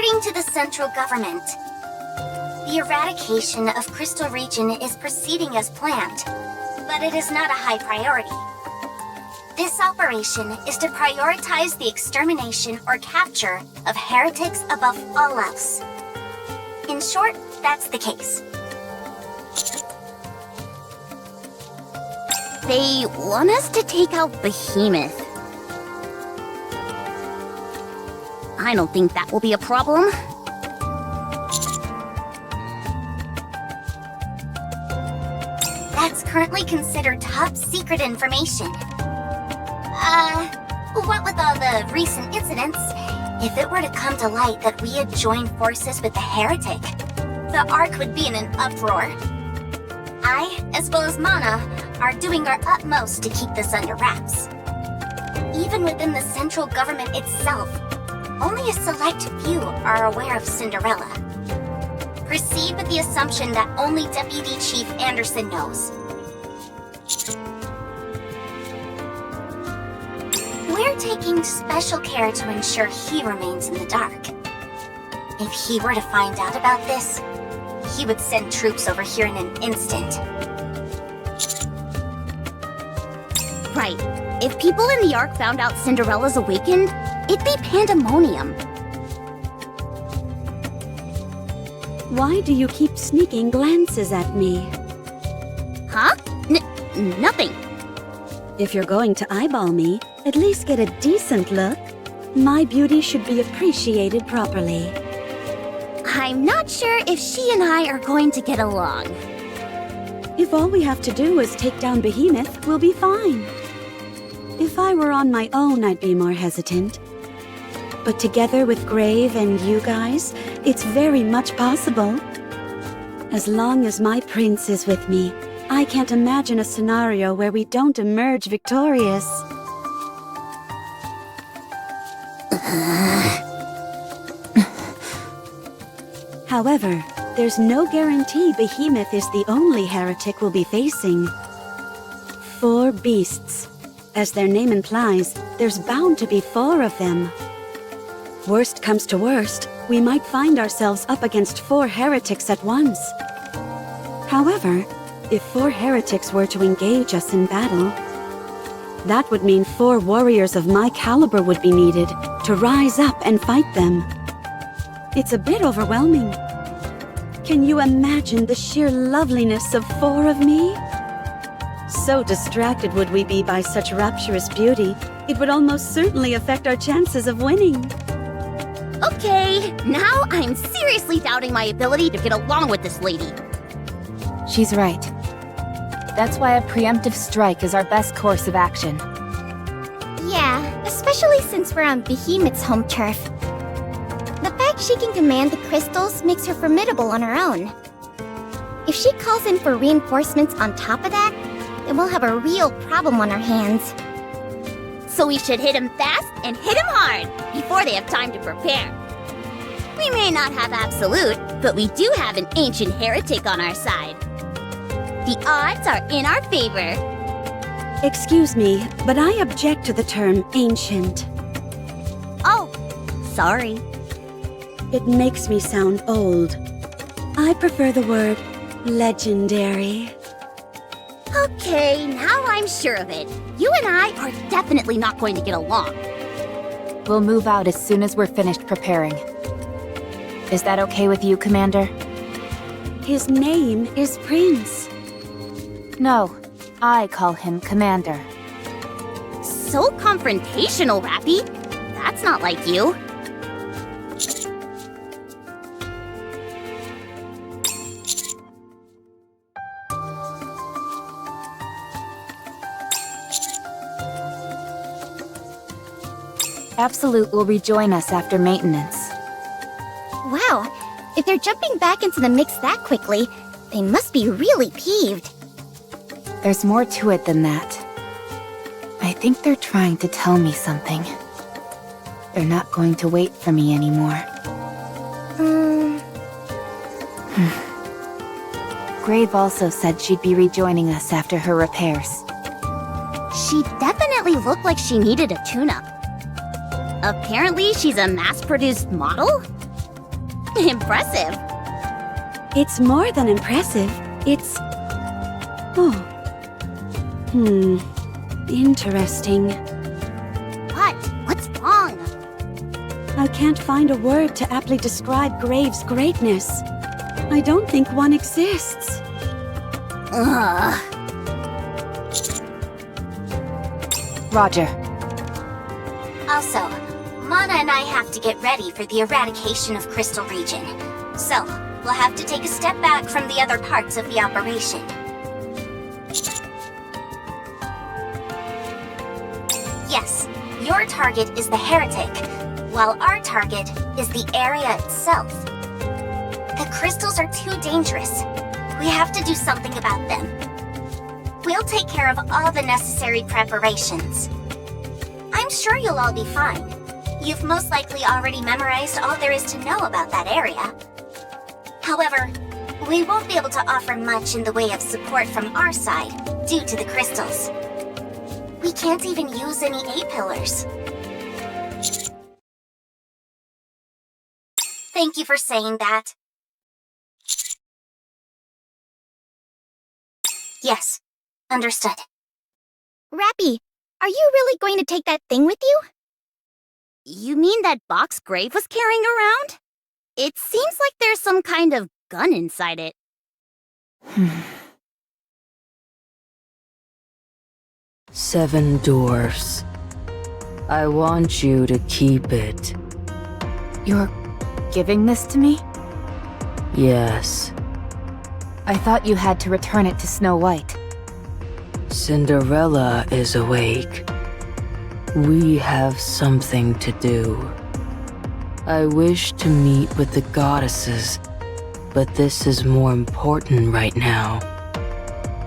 According to the central government, the eradication of Crystal Region is proceeding as planned, but it is not a high priority. This operation is to prioritize the extermination or capture of heretics above all else. In short, that's the case. They want us to take out Behemoth. I don't think that will be a problem. That's currently considered top secret information. What with all the recent incidents, if it were to come to light that we had joined forces with the heretic, the Ark would be in an uproar. I, as well as Mana, are doing our utmost to keep this under wraps. Even within the central government itself, only a select few are aware of Cinderella. Proceed with the assumption that only Deputy Chief Anderson knows. We're taking special care to ensure he remains in the dark. If he were to find out about this, he would send troops over here in an instant. Right. If people in the Ark found out Cinderella's awakened, it'd be pandemonium. Why do you keep sneaking glances at me? Huh? Nothing. If you're going to eyeball me, at least get a decent look. My beauty should be appreciated properly. I'm not sure if she and I are going to get along. If all we have to do is take down Behemoth, we'll be fine. If I were on my own, I'd be more hesitant. But together with Grave and you guys, it's very much possible. As long as my prince is with me, I can't imagine a scenario where we don't emerge victorious. However, there's no guarantee Behemoth is the only heretic we'll be facing. 4 beasts. As their name implies, there's bound to be 4 of them. Worst comes to worst, we might find ourselves up against 4 heretics at once. However, if 4 heretics were to engage us in battle, that would mean 4 warriors of my caliber would be needed to rise up and fight them. It's a bit overwhelming. Can you imagine the sheer loveliness of 4 of me? So distracted would we be by such rapturous beauty, it would almost certainly affect our chances of winning. Okay, now I'm seriously doubting my ability to get along with this lady. She's right. That's why a preemptive strike is our best course of action. Yeah, especially since we're on Behemoth's home turf. The fact she can command the crystals makes her formidable on her own. If she calls in for reinforcements on top of that, then we'll have a real problem on our hands. So we should hit him fast and hit him hard before they have time to prepare. We may not have absolute, but we do have an ancient heretic on our side. The odds are in our favor. Excuse me, but I object to the term ancient. Oh, sorry. It makes me sound old. I prefer the word legendary. Okay, now I'm sure of it. You and I are definitely not going to get along. We'll move out as soon as we're finished preparing. Is that okay with you, Commander? His name is Prince. No, I call him Commander. So confrontational, Rappy. That's not like you. Absolute will rejoin us after maintenance. Wow, if they're jumping back into the mix that quickly, they must be really peeved. There's more to it than that. I think they're trying to tell me something. They're not going to wait for me anymore. Grave also said she'd be rejoining us after her repairs. She definitely looked like she needed a tune-up. Apparently, she's a mass-produced model? Impressive. It's more than impressive. It's... Oh. Interesting. What? What's wrong? I can't find a word to aptly describe Graves' greatness. I don't think one exists. Ugh. Roger. Also, Mana and I have to get ready for the eradication of Crystal Region. So, we'll have to take a step back from the other parts of the operation. Yes, your target is the heretic, while our target is the area itself. The crystals are too dangerous. We have to do something about them. We'll take care of all the necessary preparations. I'm sure you'll all be fine. You've most likely already memorized all there is to know about that area. However, we won't be able to offer much in the way of support from our side due to the crystals. We can't even use any A-pillars. Thank you for saying that. Yes, understood. Rappy, are you really going to take that thing with you? You mean that box Grave was carrying around? It seems like there's some kind of gun inside it. 7 dwarfs. I want you to keep it. You're giving this to me? Yes. I thought you had to return it to Snow White. Cinderella is awake. We have something to do. I wish to meet with the goddesses, but this is more important right now.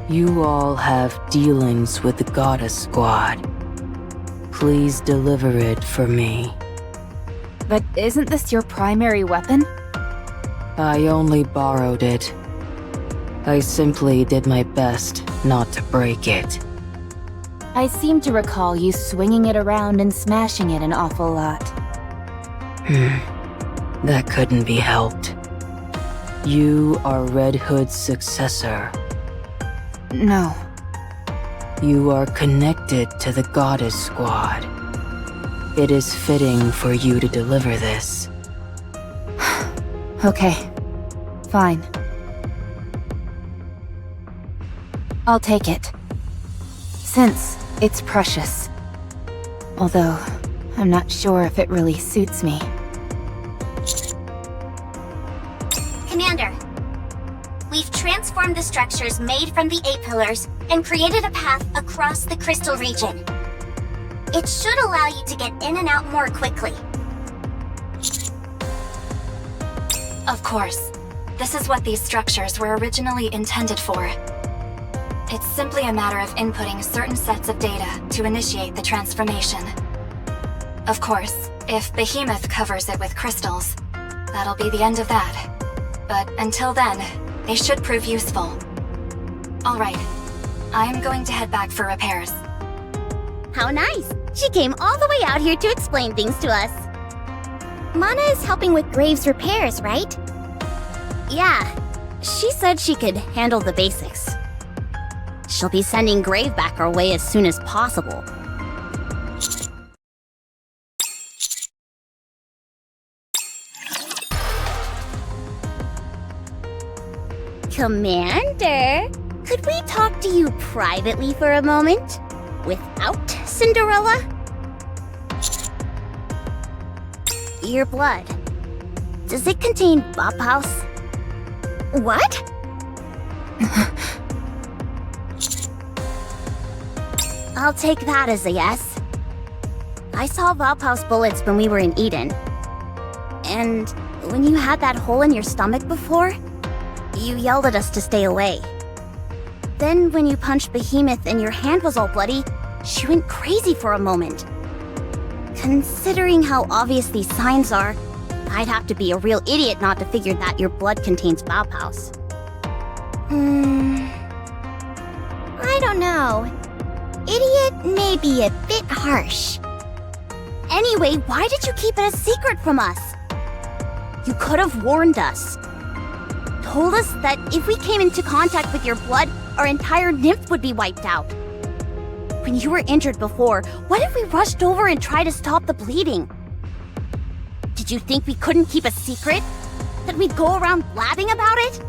You all have dealings with the goddess squad. Please deliver it for me. But isn't this your primary weapon? I only borrowed it. I simply did my best not to break it. I seem to recall you swinging it around and smashing it an awful lot. That couldn't be helped. You are Red Hood's successor. No. You are connected to the goddess squad. It is fitting for you to deliver this. Okay. Fine. I'll take it. Since it's precious. Although, I'm not sure if it really suits me. Commander, we've transformed the structures made from the 8 pillars and created a path across the crystal region. It should allow you to get in and out more quickly. Of course. This is what these structures were originally intended for. It's simply a matter of inputting certain sets of data to initiate the transformation. Of course, if Behemoth covers it with crystals, that'll be the end of that. But until then, they should prove useful. Alright, I am going to head back for repairs. How nice! She came all the way out here to explain things to us. Mana is helping with Graves' repairs, right? Yeah, she said she could handle the basics. She'll be sending Grave back our way as soon as possible. Commander, could we talk to you privately for a moment? Without Cinderella? Your blood. Does it contain Bauhaus? What? I'll take that as a yes. I saw Bauhaus bullets when we were in Eden. And when you had that hole in your stomach before, you yelled at us to stay away. Then when you punched Behemoth and your hand was all bloody, she went crazy for a moment. Considering how obvious these signs are, I'd have to be a real idiot not to figure that your blood contains Bauhaus. I don't know. Idiot may be a bit harsh. Anyway, why did you keep it a secret from us? You could have warned us. Told us that if we came into contact with your blood, our entire nymph would be wiped out. When you were injured before, what if we rushed over and tried to stop the bleeding? Did you think we couldn't keep a secret? That we'd go around blabbing about it?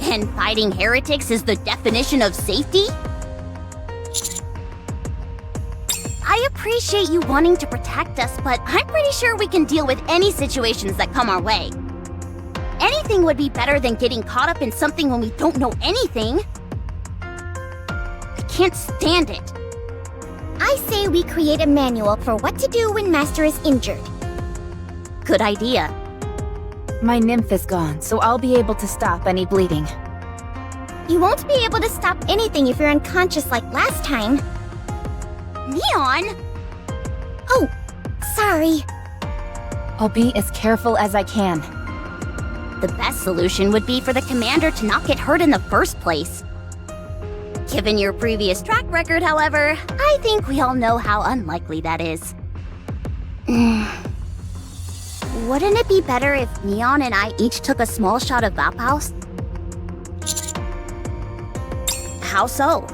And fighting heretics is the definition of safety? I appreciate you wanting to protect us, but I'm pretty sure we can deal with any situations that come our way. Anything would be better than getting caught up in something when we don't know anything. I can't stand it. I say we create a manual for what to do when Master is injured. Good idea. My nymph is gone, so I'll be able to stop any bleeding. You won't be able to stop anything if you're unconscious like last time. Neon? Oh, sorry. I'll be as careful as I can. The best solution would be for the commander to not get hurt in the first place. Given your previous track record, however, I think we all know how unlikely that is. Wouldn't it be better if Neon and I each took a small shot of Vapaus? How so?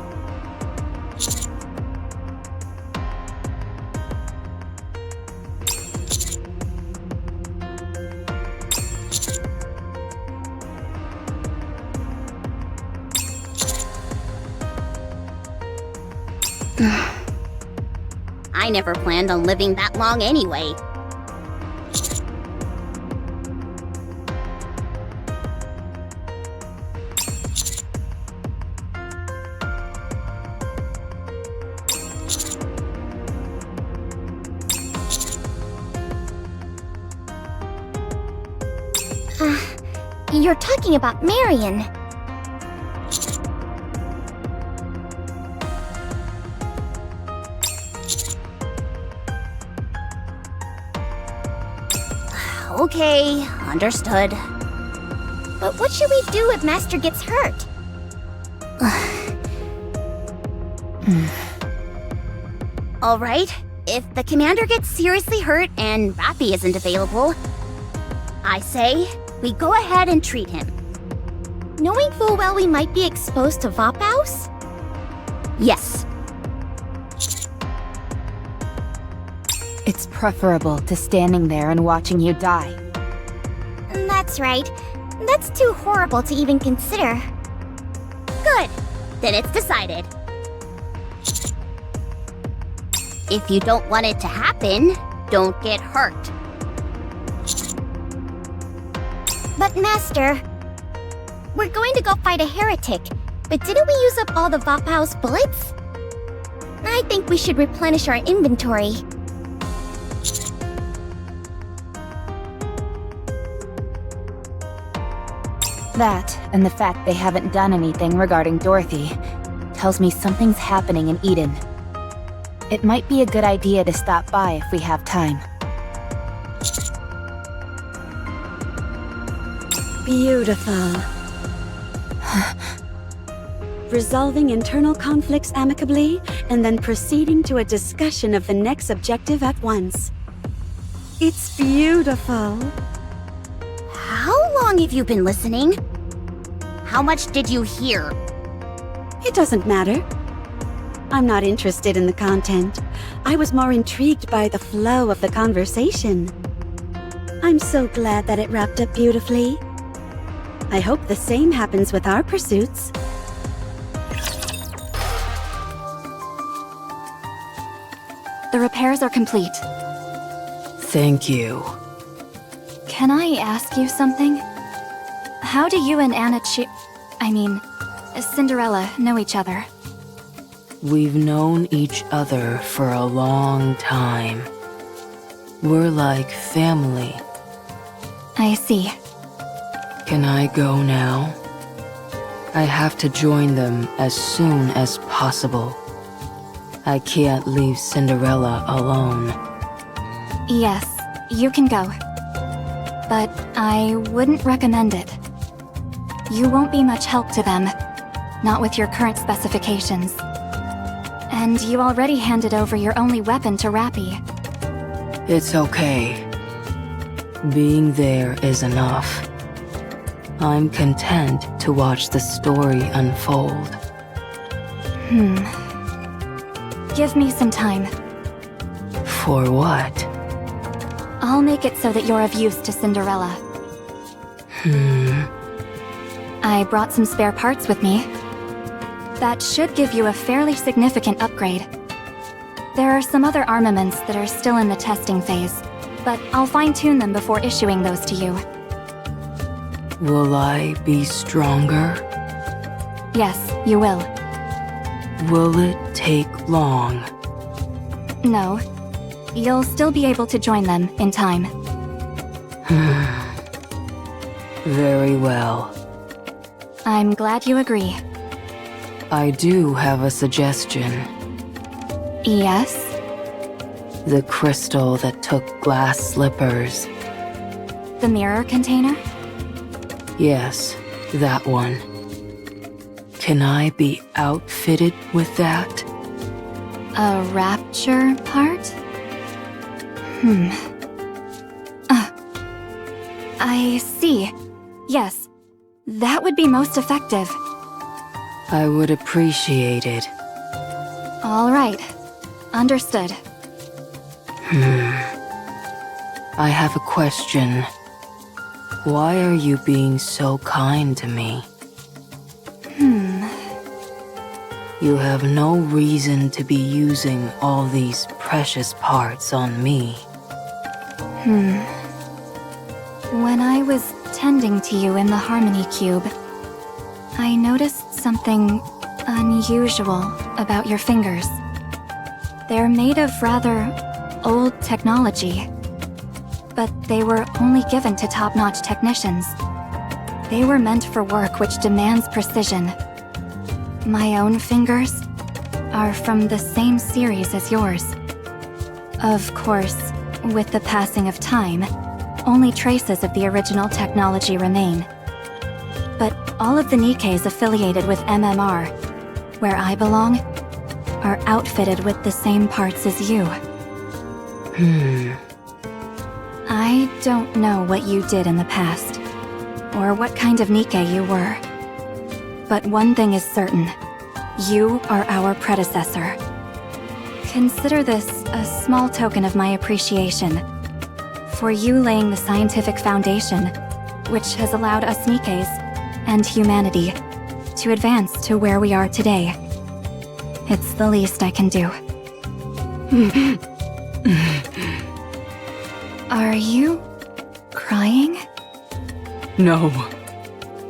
I never planned on living that long anyway. You're talking about Marion. Okay, understood. But what should we do if Master gets hurt? Alright, if the commander gets seriously hurt and Rappy isn't available, I say we go ahead and treat him. Knowing full well we might be exposed to Vapaus? Yes. It's preferable to standing there and watching you die. That's right. That's too horrible to even consider. Good. Then it's decided. If you don't want it to happen, don't get hurt. But Master, we're going to go fight a heretic, but didn't we use up all the Vapaus bullets? I think we should replenish our inventory. That, and the fact they haven't done anything regarding Dorothy, tells me something's happening in Eden. It might be a good idea to stop by if we have time. Beautiful. Resolving internal conflicts amicably, and then proceeding to a discussion of the next objective at once. It's beautiful. How long have you been listening? How much did you hear? It doesn't matter. I'm not interested in the content. I was more intrigued by the flow of the conversation. I'm so glad that it wrapped up beautifully. I hope the same happens with our pursuits. The repairs are complete. Thank you. Can I ask you something? How do you and Cinderella know each other? We've known each other for a long time. We're like family. I see. Can I go now? I have to join them as soon as possible. I can't leave Cinderella alone. Yes, you can go. but I wouldn't recommend it. You won't be much help to them, not with your current specifications. And you already handed over your only weapon to Rappy. It's okay. Being there is enough. I'm content to watch the story unfold. Give me some time. For what? I'll make it so that you're of use to Cinderella. I brought some spare parts with me. That should give you a fairly significant upgrade. There are some other armaments that are still in the testing phase, but I'll fine-tune them before issuing those to you. Will I be stronger? Yes, you will. Will it take long? No. You'll still be able to join them in time. Very well. I'm glad you agree. I do have a suggestion. Yes? The crystal that took glass slippers. The mirror container? Yes, that one. Can I be outfitted with that? A rapture part? I see. Yes, that would be most effective. I would appreciate it. All right. Understood. I have a question. Why are you being so kind to me? You have no reason to be using all these precious parts on me. When I was tending to you in the Harmony Cube, I noticed something unusual about your fingers. They're made of rather old technology, but they were only given to top-notch technicians. They were meant for work which demands precision. My own fingers are from the same series as yours. Of course, with the passing of time, only traces of the original technology remain. But all of the Nikkes affiliated with MMR, where I belong, are outfitted with the same parts as you. I don't know what you did in the past, or what kind of Nikke you were. But one thing is certain. You are our predecessor. Consider this a small token of my appreciation for you laying the scientific foundation, which has allowed us Nikkes and humanity to advance to where we are today. It's the least I can do. Are you crying? No,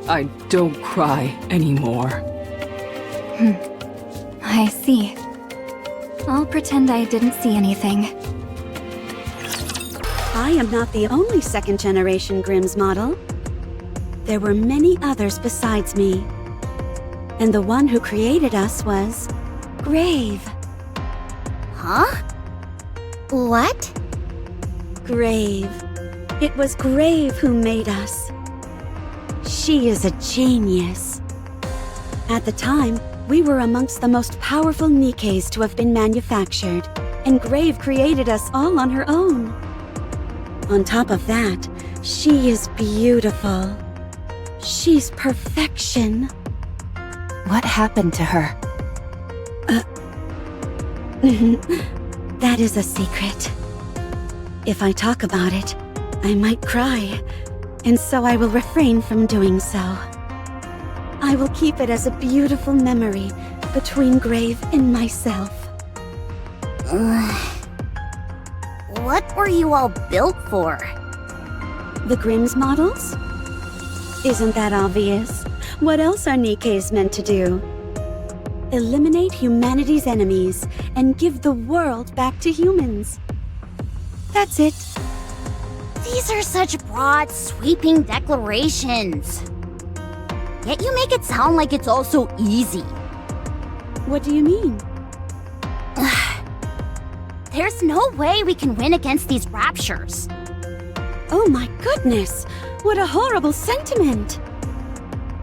I don't cry anymore. I see. I'll pretend I didn't see anything. I am not the only second-generation Grimm's model. There were many others besides me. And the one who created us was Grave. Huh? What? Grave. It was Grave who made us. She is a genius. At the time, we were amongst the most powerful Nikkes to have been manufactured, and Grave created us all on her own. On top of that, she is beautiful. She's perfection. What happened to her? That is a secret. If I talk about it, I might cry, and so I will refrain from doing so. I will keep it as a beautiful memory between Grave and myself. What were you all built for? The Grimm's models? Isn't that obvious? What else are Nikkes meant to do? Eliminate humanity's enemies and give the world back to humans. That's it. These are such broad, sweeping declarations. Yet you make it sound like it's all so easy. What do you mean? There's no way we can win against these raptures. Oh my goodness! What a horrible sentiment!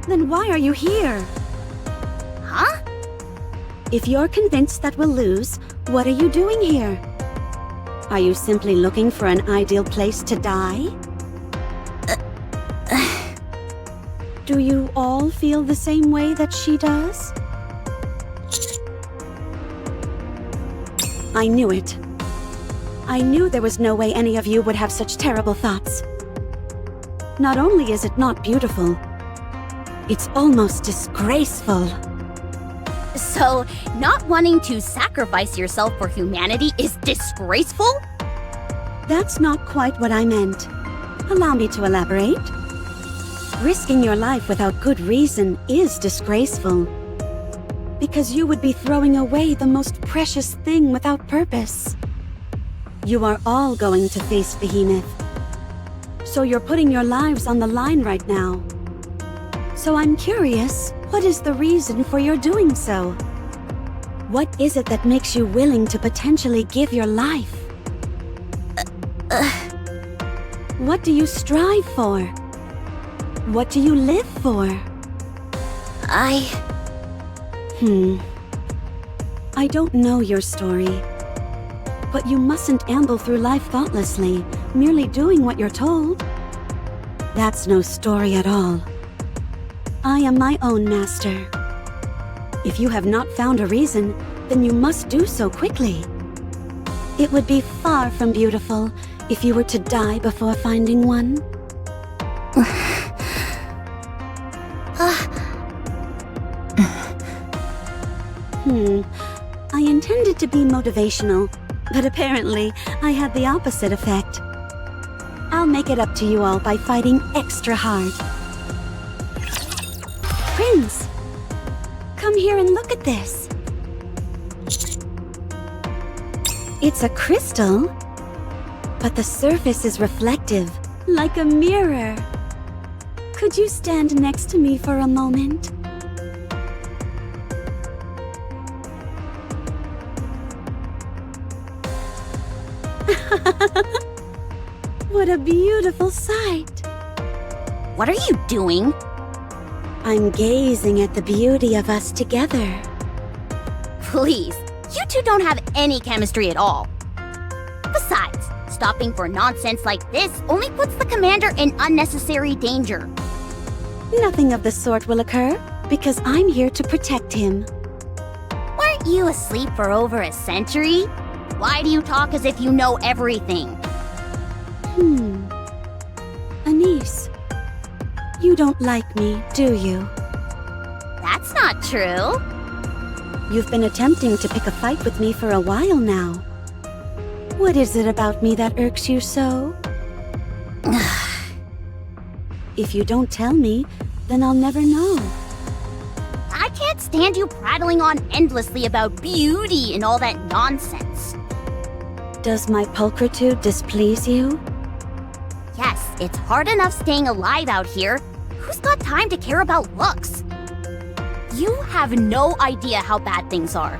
Then why are you here? Huh? If you're convinced that we'll lose, what are you doing here? Are you simply looking for an ideal place to die? Do you all feel the same way that she does? I knew it. I knew there was no way any of you would have such terrible thoughts. Not only is it not beautiful, it's almost disgraceful. So, not wanting to sacrifice yourself for humanity is disgraceful? That's not quite what I meant. Allow me to elaborate. Risking your life without good reason is disgraceful. Because you would be throwing away the most precious thing without purpose. You are all going to face Behemoth. So you're putting your lives on the line right now. So I'm curious, what is the reason for your doing so? What is it that makes you willing to potentially give your life? What do you strive for? What do you live for? I don't know your story. But you mustn't amble through life thoughtlessly, merely doing what you're told. That's no story at all. I am my own master. If you have not found a reason, then you must do so quickly. It would be far from beautiful if you were to die before finding one. I intended to be motivational, but apparently I had the opposite effect. I'll make it up to you all by fighting extra hard. Prince! Come here and look at this. It's a crystal, but the surface is reflective, like a mirror. Could you stand next to me for a moment? What a beautiful sight! What are you doing? I'm gazing at the beauty of us together. Please, you two don't have any chemistry at all. Besides, stopping for nonsense like this only puts the commander in unnecessary danger. Nothing of the sort will occur, because I'm here to protect him. Weren't you asleep for over a century? Why do you talk as if you know everything? Anise, you don't like me, do you? That's not true. You've been attempting to pick a fight with me for a while now. What is it about me that irks you so? If you don't tell me, then I'll never know. I can't stand you prattling on endlessly about beauty and all that nonsense. Does my pulchritude displease you? Yes, it's hard enough staying alive out here. Who's got time to care about looks? You have no idea how bad things are.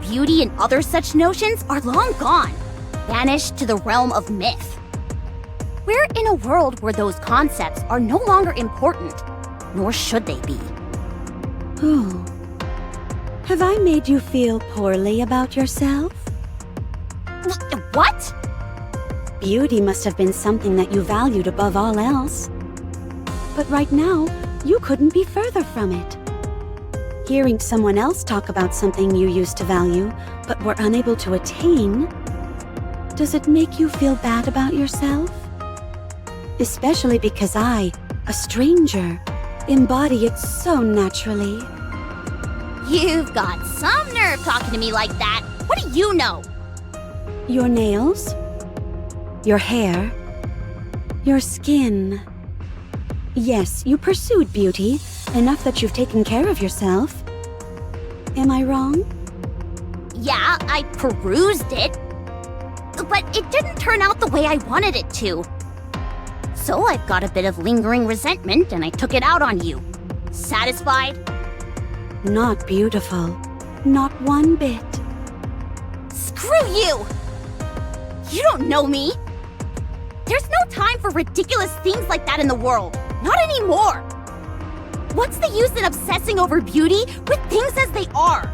Beauty and other such notions are long gone, banished to the realm of myth. We're in a world where those concepts are no longer important, nor should they be. Oh. Have I made you feel poorly about yourself? What? Beauty must have been something that you valued above all else. But right now, you couldn't be further from it. Hearing someone else talk about something you used to value, but were unable to attain, does it make you feel bad about yourself? Especially because I, a stranger, embody it so naturally. You've got some nerve talking to me like that. What do you know? Your nails, your hair, your skin. Yes, you pursued beauty, enough that you've taken care of yourself. Am I wrong? Yeah, I perused it. But it didn't turn out the way I wanted it to. So I've got a bit of lingering resentment and I took it out on you. Satisfied? Not beautiful. Not one bit. Screw you! You don't know me! There's no time for ridiculous things like that in the world. Not anymore. What's the use in obsessing over beauty with things as they are?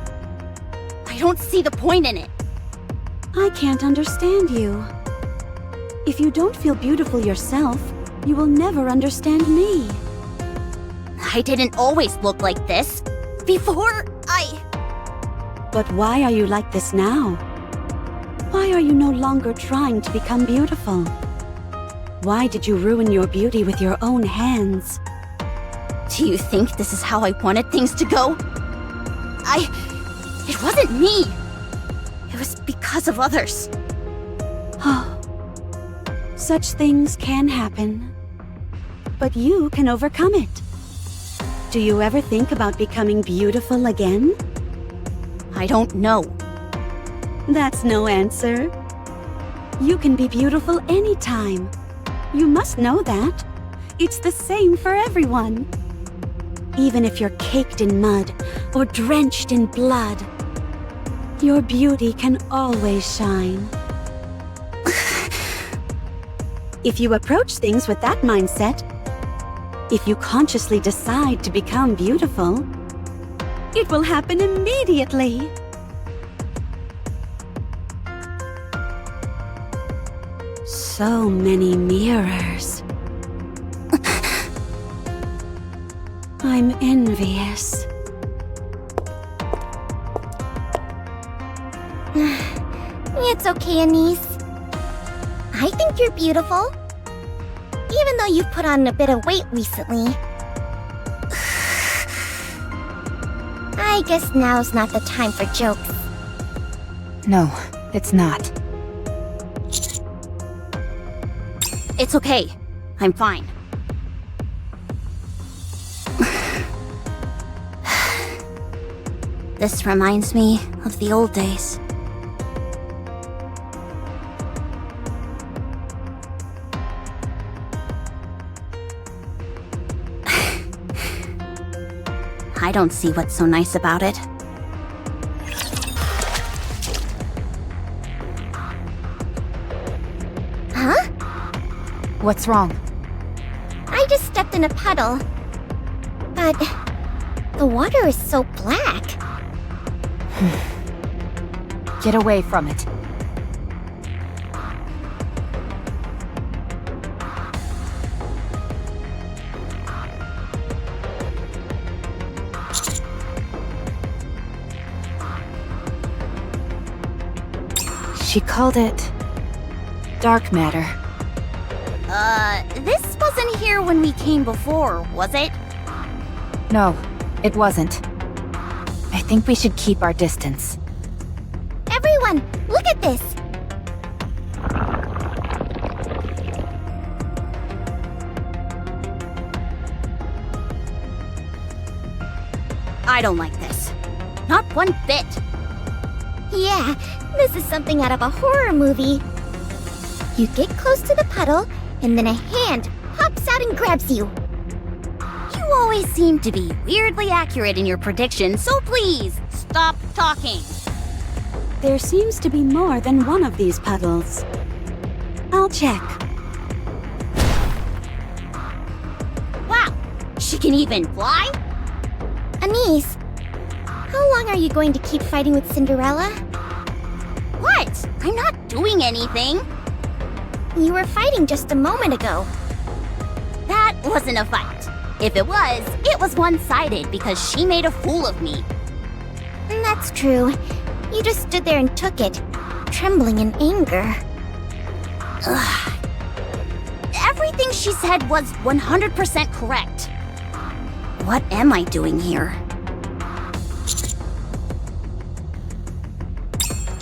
I don't see the point in it. I can't understand you. If you don't feel beautiful yourself, you will never understand me. I didn't always look like this. Before, But why are you like this now? Why are you no longer trying to become beautiful? Why did you ruin your beauty with your own hands? Do you think this is how I wanted things to go? It wasn't me. It was because of others. Such things can happen. But you can overcome it. Do you ever think about becoming beautiful again? I don't know. That's no answer. You can be beautiful anytime. You must know that. It's the same for everyone. Even if you're caked in mud or drenched in blood, your beauty can always shine. If you approach things with that mindset, if you consciously decide to become beautiful, it will happen immediately. So many mirrors. I'm envious. It's okay, Anise. I think you're beautiful. Even though you've put on a bit of weight recently. I guess now's not the time for jokes. No, it's not. It's okay. I'm fine. This reminds me of the old days. I don't see what's so nice about it. Huh? What's wrong? I just stepped in a puddle. But the water is so black. Get away from it. She called it dark matter. This wasn't here when we came before, was it? No, it wasn't. I think we should keep our distance. Everyone, look at this! I don't like this. Not one bit. Yeah, this is something out of a horror movie. You get close to the puddle, and then a hand pops out and grabs you. You always seem to be weirdly accurate in your predictions, so please, stop talking. There seems to be more than one of these puddles. I'll check. Wow, she can even fly? Anise, how long are you going to keep fighting with Cinderella? What? I'm not doing anything. You were fighting just a moment ago. That wasn't a fight. If it was one-sided because she made a fool of me. That's true. You just stood there and took it, trembling in anger. Ugh. Everything she said was 100% correct. What am I doing here?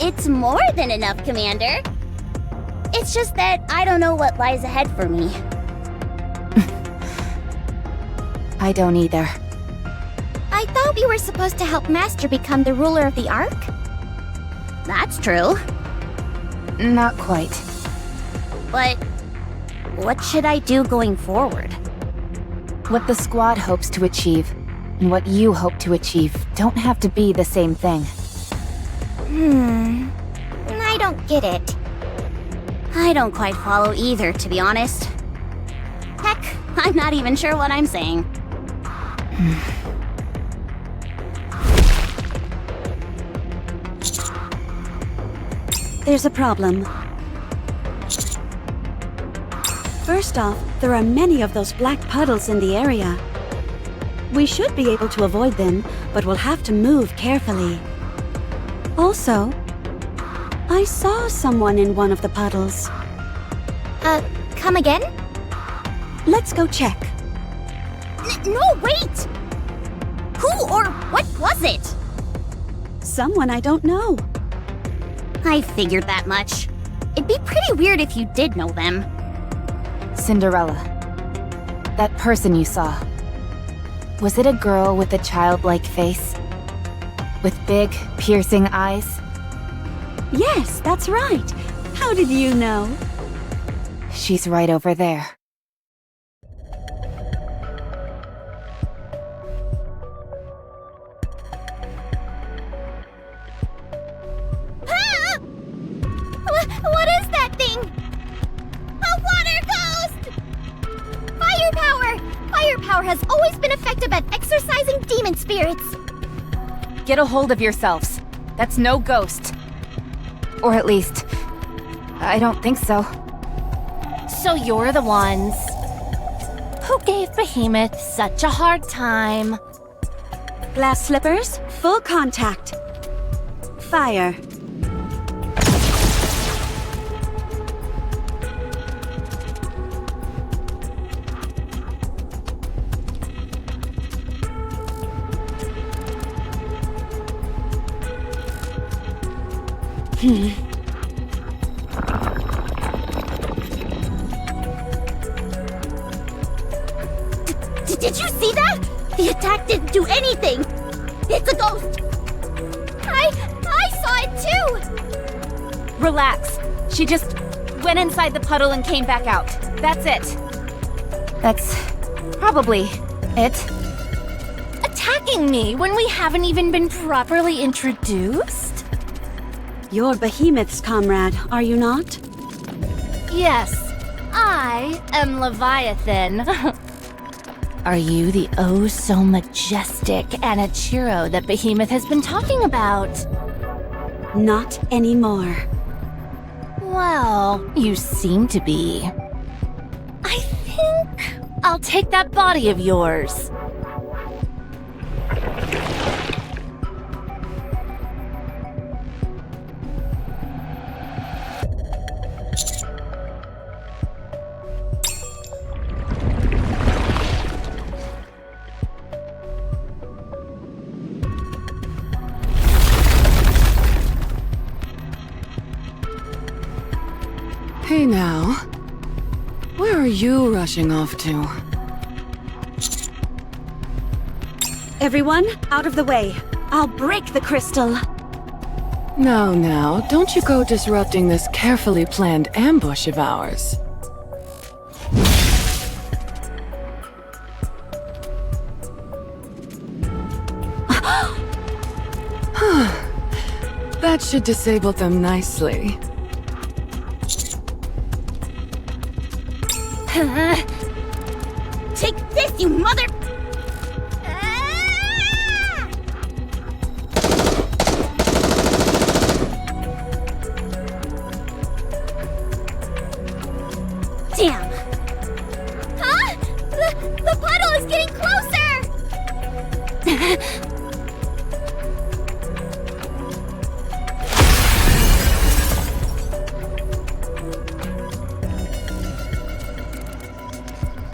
It's more than enough, Commander. It's just that I don't know what lies ahead for me. I don't either. I thought we were supposed to help Master become the ruler of the Ark? That's true. Not quite. But what should I do going forward? What the squad hopes to achieve and what you hope to achieve don't have to be the same thing. I don't get it. I don't quite follow either, to be honest. Heck, I'm not even sure what I'm saying. There's a problem. First off, there are many of those black puddles in the area. We should be able to avoid them, but we'll have to move carefully. Also, I saw someone in one of the puddles. Come again? Let's go check. No, wait! Who or what was it? Someone I don't know. I figured that much. It'd be pretty weird if you did know them. Cinderella. That person you saw. Was it a girl with a childlike face? With big, piercing eyes? Yes, that's right. How did you know? She's right over there. What is that thing? A water ghost! Fire power! Fire power has always been effective at exorcising demon spirits. Get a hold of yourselves. That's no ghost. Or at least, I don't think so. So you're the ones who gave Behemoth such a hard time. Glass slippers, full contact. Fire. Did you see that? The attack didn't do anything! It's a ghost! I saw it too! Relax. She just went inside the puddle and came back out. That's it. That's probably it. Attacking me when we haven't even been properly introduced? You're Behemoth's comrade, are you not? Yes, I am Leviathan. Are you the oh so majestic Anachiro that Behemoth has been talking about? Not anymore. Well, you seem to be. I think I'll take that body of yours. Hey now. Where are you rushing off to? Everyone, out of the way. I'll break the crystal. Now, don't you go disrupting this carefully planned ambush of ours. That should disable them nicely. Take this, you mother... Damn! Huh? The puddle is getting closer!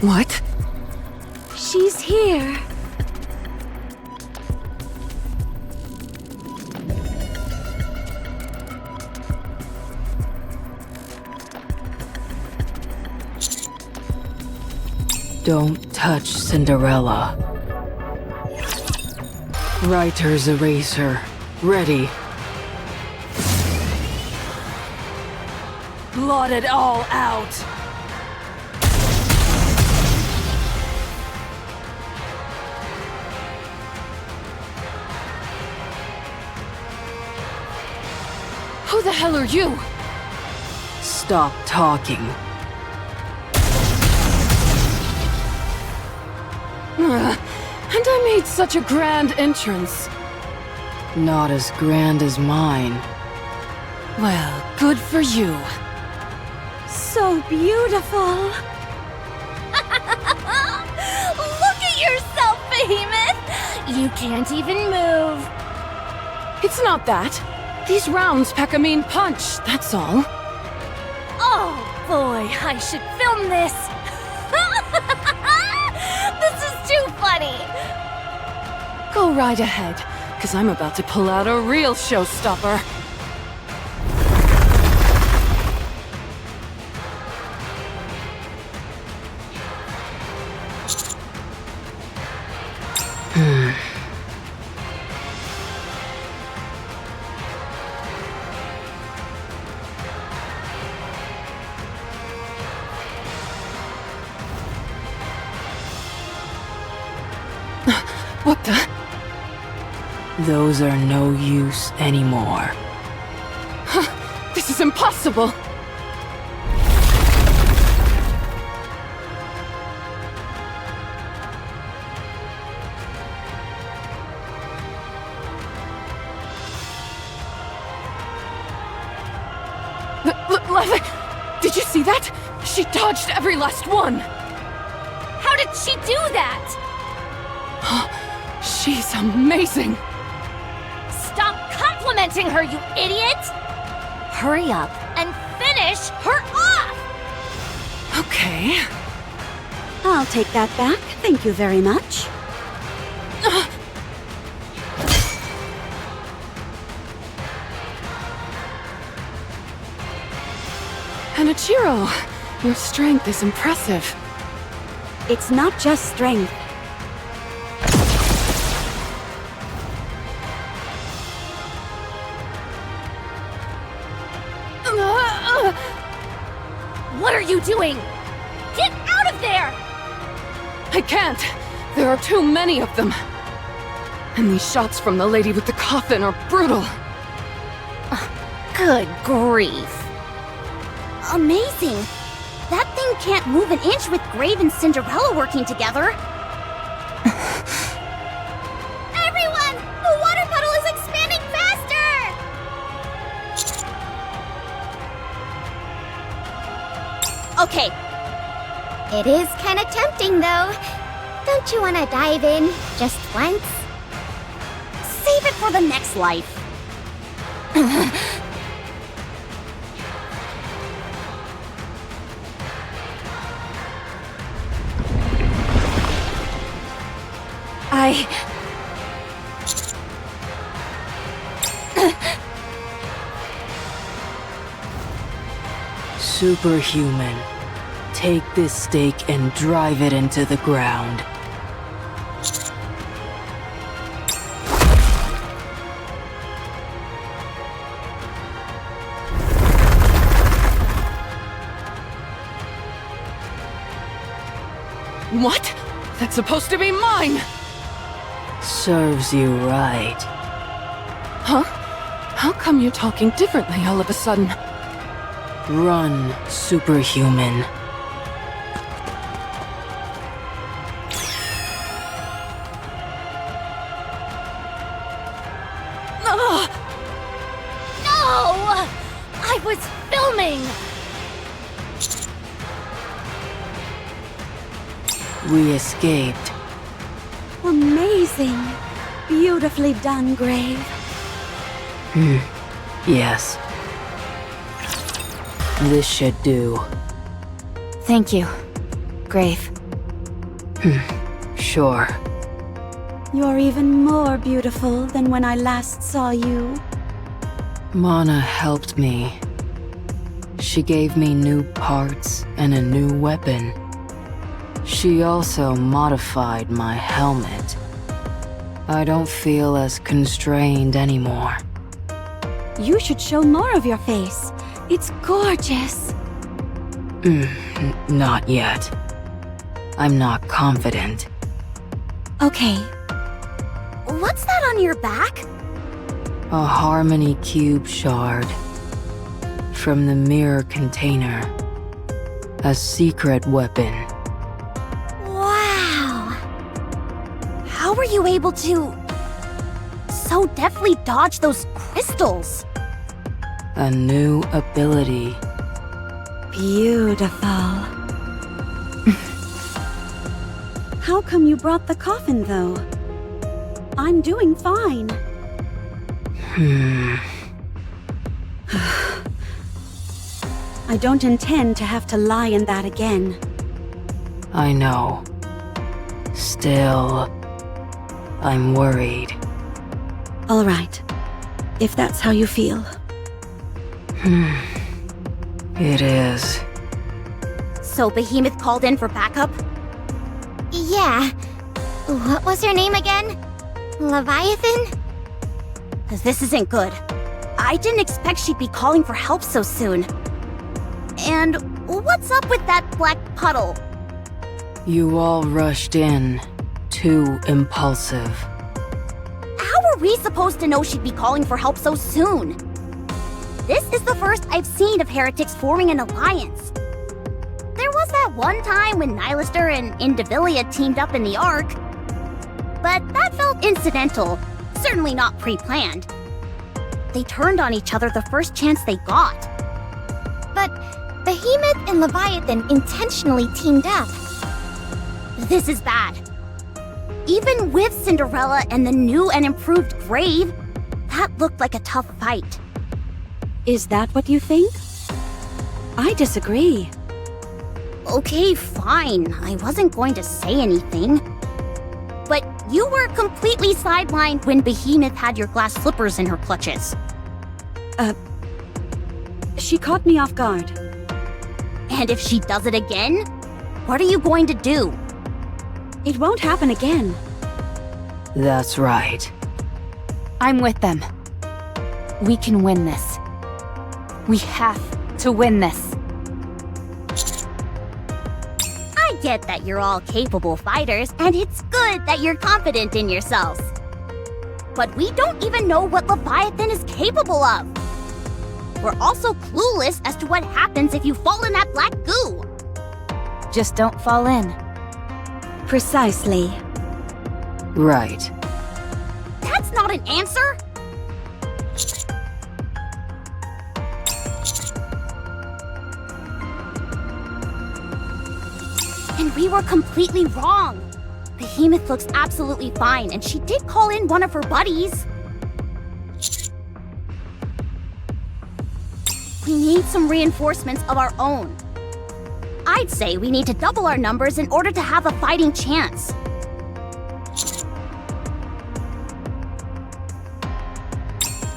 What? She's here. Don't touch Cinderella. Writer's eraser. Ready. Blot it all out! Who the hell are you? stop talking. And I made such a grand entrance. Not as grand as mine. Well, good for you. So beautiful. Look at yourself, Behemoth! You can't even move. It's not that. These rounds pack a mean punch, that's all. Oh boy, I should film this. This is too funny. Go right ahead, because I'm about to pull out a real showstopper. What the? Those are no use anymore. This is impossible! Did you see that? She dodged every last one! How did she do that? She's amazing! Stop complimenting her, you idiot! Hurry up and finish her off! Okay. I'll take that back, thank you very much. Hanichiro, your strength is impressive. It's not just strength. What are you doing? Get out of there! I can't! There are too many of them. And these shots from the lady with the coffin are brutal. Good grief. Amazing. That thing can't move an inch with Grave and Cinderella working together. Everyone! The water puddle is expanding faster! Okay, It is kind of tempting, though. Don't you want to dive in just once? save it for the next life. Superhuman. Take this stake and drive it into the ground. What? That's supposed to be mine! Serves you right. Huh? How come you're talking differently all of a sudden? Run, superhuman. No! I was filming! We escaped. Amazing. Beautifully done, Grave. Yes. This should do. Thank you, Grave. Sure. You're even more beautiful than when I last saw you. Mana helped me. She gave me new parts and a new weapon. She also modified my helmet. I don't feel as constrained anymore. You should show more of your face. It's gorgeous. Not yet. I'm not confident. Okay, What's that on your back? A harmony cube shard. from the mirror container. A secret weapon. Wow! How were you able to so deftly dodge those crystals? A new ability. Beautiful. How come you brought the coffin, though? I'm doing fine. I don't intend to have to lie in that again. I know. Still, I'm worried. All right. If that's how you feel. It is. So Behemoth called in for backup? Yeah. What was her name again? Leviathan? This isn't good. I didn't expect she'd be calling for help so soon. And what's up with that black puddle? You all rushed in. Too impulsive. How were we supposed to know she'd be calling for help so soon? This is the first I've seen of heretics forming an alliance. There was that one time when Nylister and Indivilia teamed up in the Ark. But that felt incidental, certainly not pre-planned. They turned on each other the first chance they got. But Behemoth and Leviathan intentionally teamed up. This is bad. Even with Cinderella and the new and improved Grave, that looked like a tough fight. Is that what you think? I disagree. Okay, fine. I wasn't going to say anything. But you were completely sidelined when Behemoth had your glass slippers in her clutches. She caught me off guard. And if she does it again, what are you going to do? It won't happen again. That's right. I'm with them. We can win this. We have to win this. I get that you're all capable fighters, and it's good that you're confident in yourselves. But we don't even know what Leviathan is capable of. We're also clueless as to what happens if you fall in that black goo. Just don't fall in. Precisely. Right. That's not an answer! And we were completely wrong. Behemoth looks absolutely fine, and she did call in one of her buddies. We need some reinforcements of our own. I'd say we need to double our numbers in order to have a fighting chance.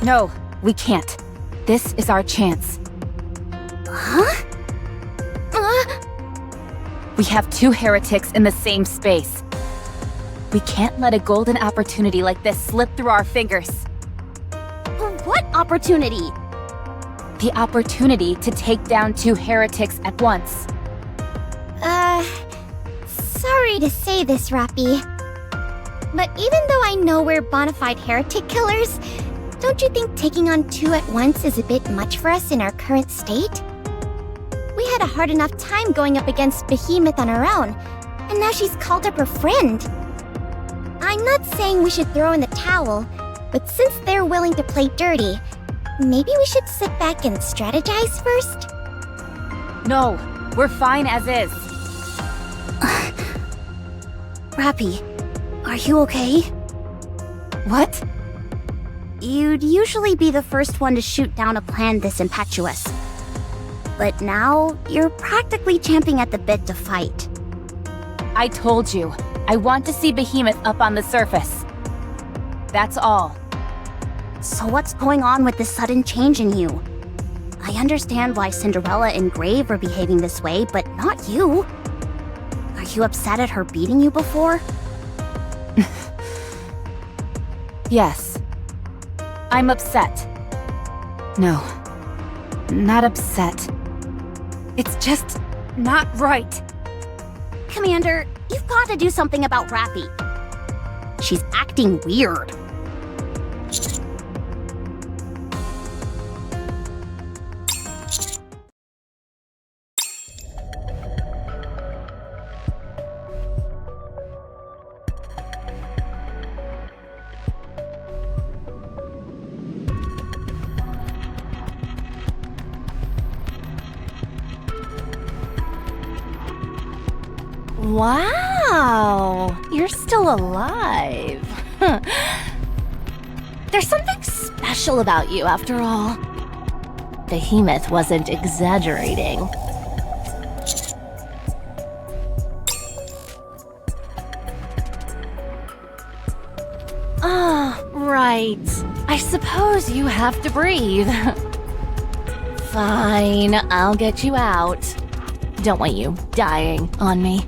No, we can't. This is our chance. Huh? We have two heretics in the same space. We can't let a golden opportunity like this slip through our fingers. What opportunity? The opportunity to take down two heretics at once. Sorry to say this, Rappy. But even though I know we're bona fide heretic killers, don't you think taking on two at once is a bit much for us in our current state? We had a hard enough time going up against Behemoth on our own, and now she's called up her friend. I'm not saying we should throw in the towel, but since they're willing to play dirty, maybe we should sit back and strategize first? No, we're fine as is. Rappy, are you okay? What? You'd usually be the first one to shoot down a plan this impetuous. But now, you're practically champing at the bit to fight. I told you, I want to see Behemoth up on the surface. That's all. So what's going on with this sudden change in you? I understand why Cinderella and Grave are behaving this way, but not you. Are you upset at her beating you before? Yes. I'm upset. No, not upset. It's just not right. Commander, you've got to do something about Rappy. She's acting weird. Wow, you're still alive. Huh. There's something special about you, after all. Behemoth wasn't exaggerating. Ah, right. I suppose you have to breathe. Fine, I'll get you out. Don't want you dying on me.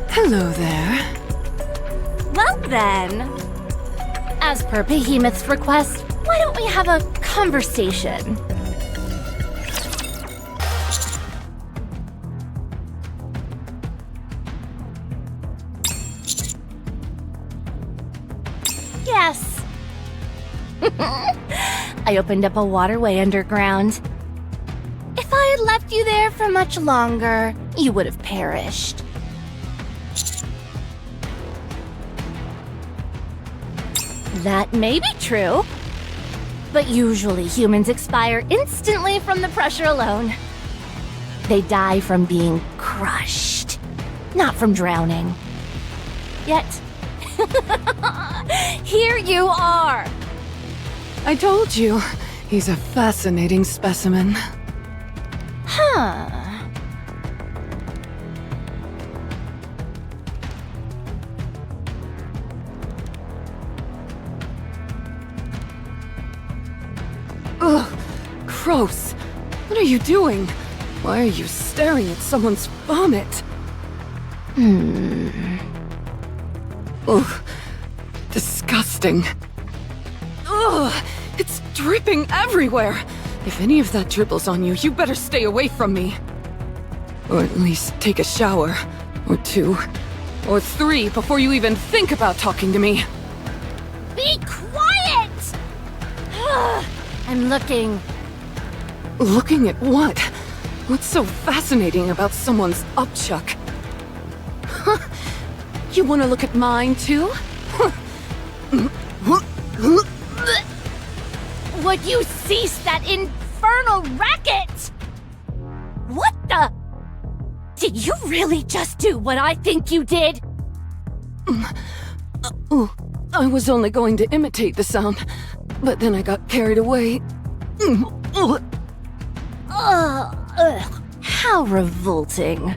Hello there. Well then, as per Behemoth's request, why don't we have a conversation? Yes. I opened up a waterway underground. If I had left you there for much longer, you would have perished. That may be true, but usually humans expire instantly from the pressure alone. They die from being crushed, not from drowning. Yet, here you are! I told you, he's a fascinating specimen. Huh. Ugh, gross. What are you doing? Why are you staring at someone's vomit? Ugh, disgusting. Ugh, it's dripping everywhere. If any of that dribbles on you, you better stay away from me. Or at least take a shower. Or 2. Or 3 before you even think about talking to me. Be quiet! I'm looking. Looking at what? What's so fascinating about someone's upchuck? Huh? You want to look at mine, too? Would you cease that infernal racket? What the? Did you really just do what I think you did? I was only going to imitate the sound, but then I got carried away. How revolting.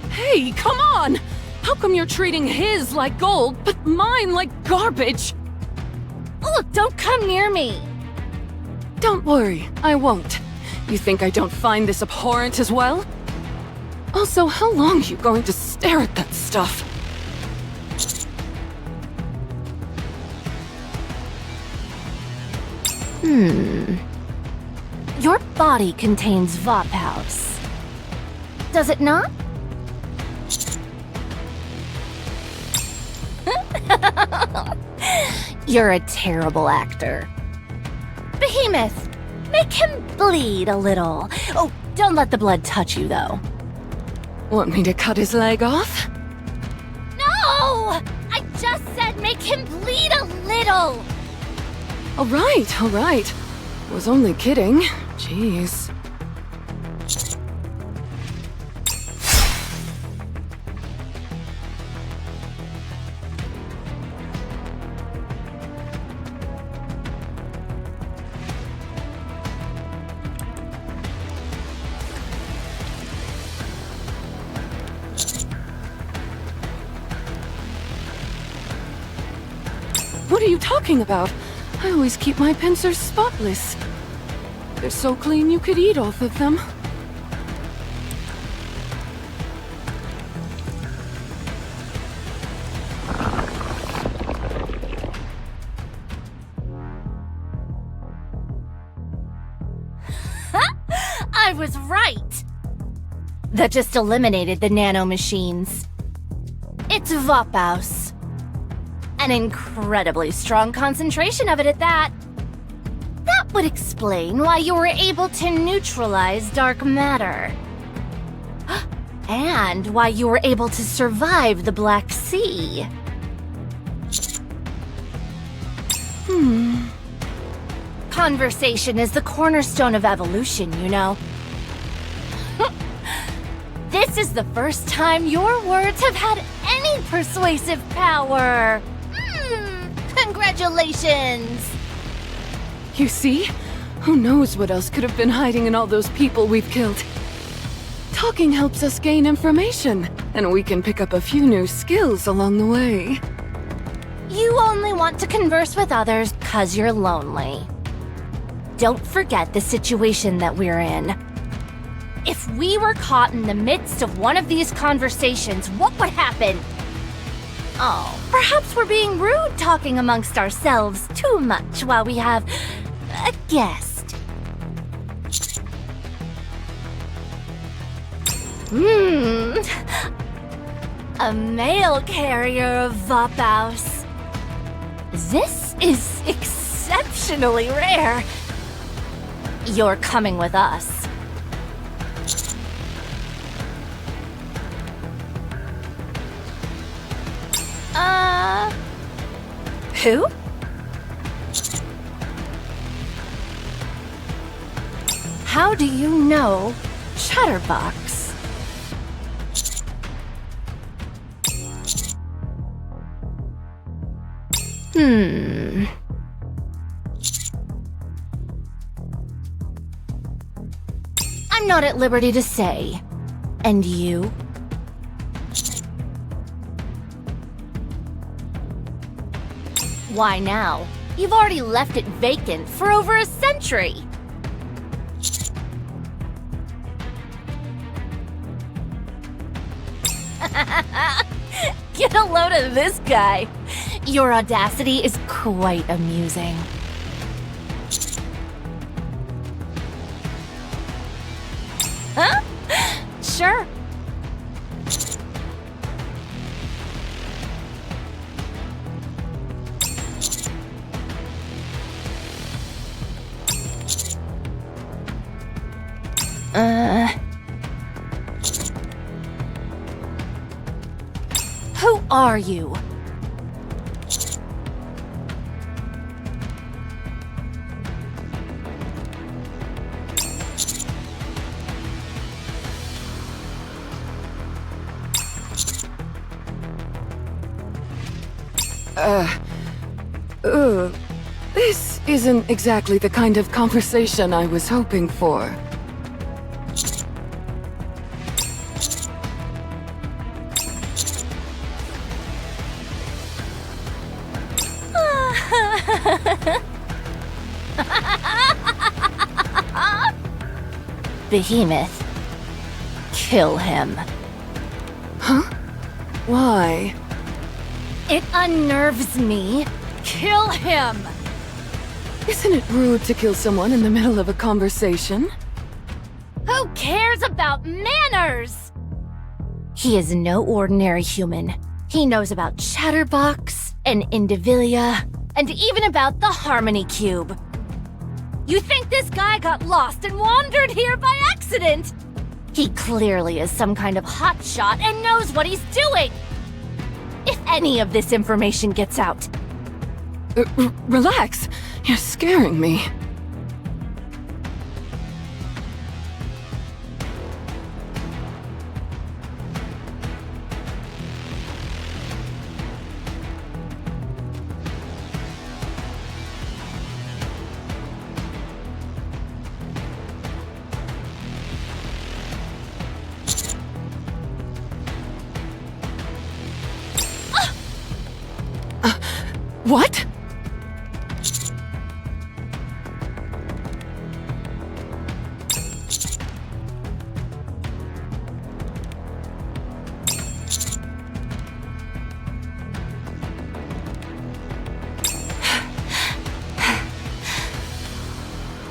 Hey, come on! How come you're treating his like gold, but mine like garbage? Look, don't come near me. Don't worry, I won't. You think I don't find this abhorrent as well? Also, how long are you going to stare at that stuff? Your body contains Vophouse. Does it not? You're a terrible actor. Behemoth, make him bleed a little. Oh, don't let the blood touch you, though. Want me to cut his leg off? No! I just said make him bleed a little! All right. Was only kidding. Jeez. What are you talking about? I always keep my pincers spotless. They're so clean you could eat off of them. I was right! That just eliminated the nanomachines. It's Vophouse. An incredibly strong concentration of it at that. That would explain why you were able to neutralize dark matter. And why you were able to survive the Black Sea. Conversation is the cornerstone of evolution, you know. This is the first time your words have had any persuasive power. Congratulations! You see? Who knows what else could have been hiding in all those people we've killed. Talking helps us gain information, and we can pick up a few new skills along the way. You only want to converse with others 'cause you're lonely. Don't forget the situation that we're in. If we were caught in the midst of one of these conversations, what would happen? Oh, perhaps we're being rude talking amongst ourselves too much while we have a guest. A mail carrier of Vapaus. This is exceptionally rare. You're coming with us. Who? How do you know Chatterbox? I'm not at liberty to say. And you? Why now? You've already left it vacant for over a century. Get a load of this guy. Your audacity is quite amusing. Huh? Sure. Who are you? This isn't exactly the kind of conversation I was hoping for. Behemoth. Kill him. Huh? Why? It unnerves me. Kill him! Isn't it rude to kill someone in the middle of a conversation? Who cares about manners? He is no ordinary human. He knows about Chatterbox and Indivilia, and even about the Harmony Cube. You think this guy got lost and wandered here by accident? He clearly is some kind of hotshot and knows what he's doing! If any of this information gets out... Relax. You're scaring me. What?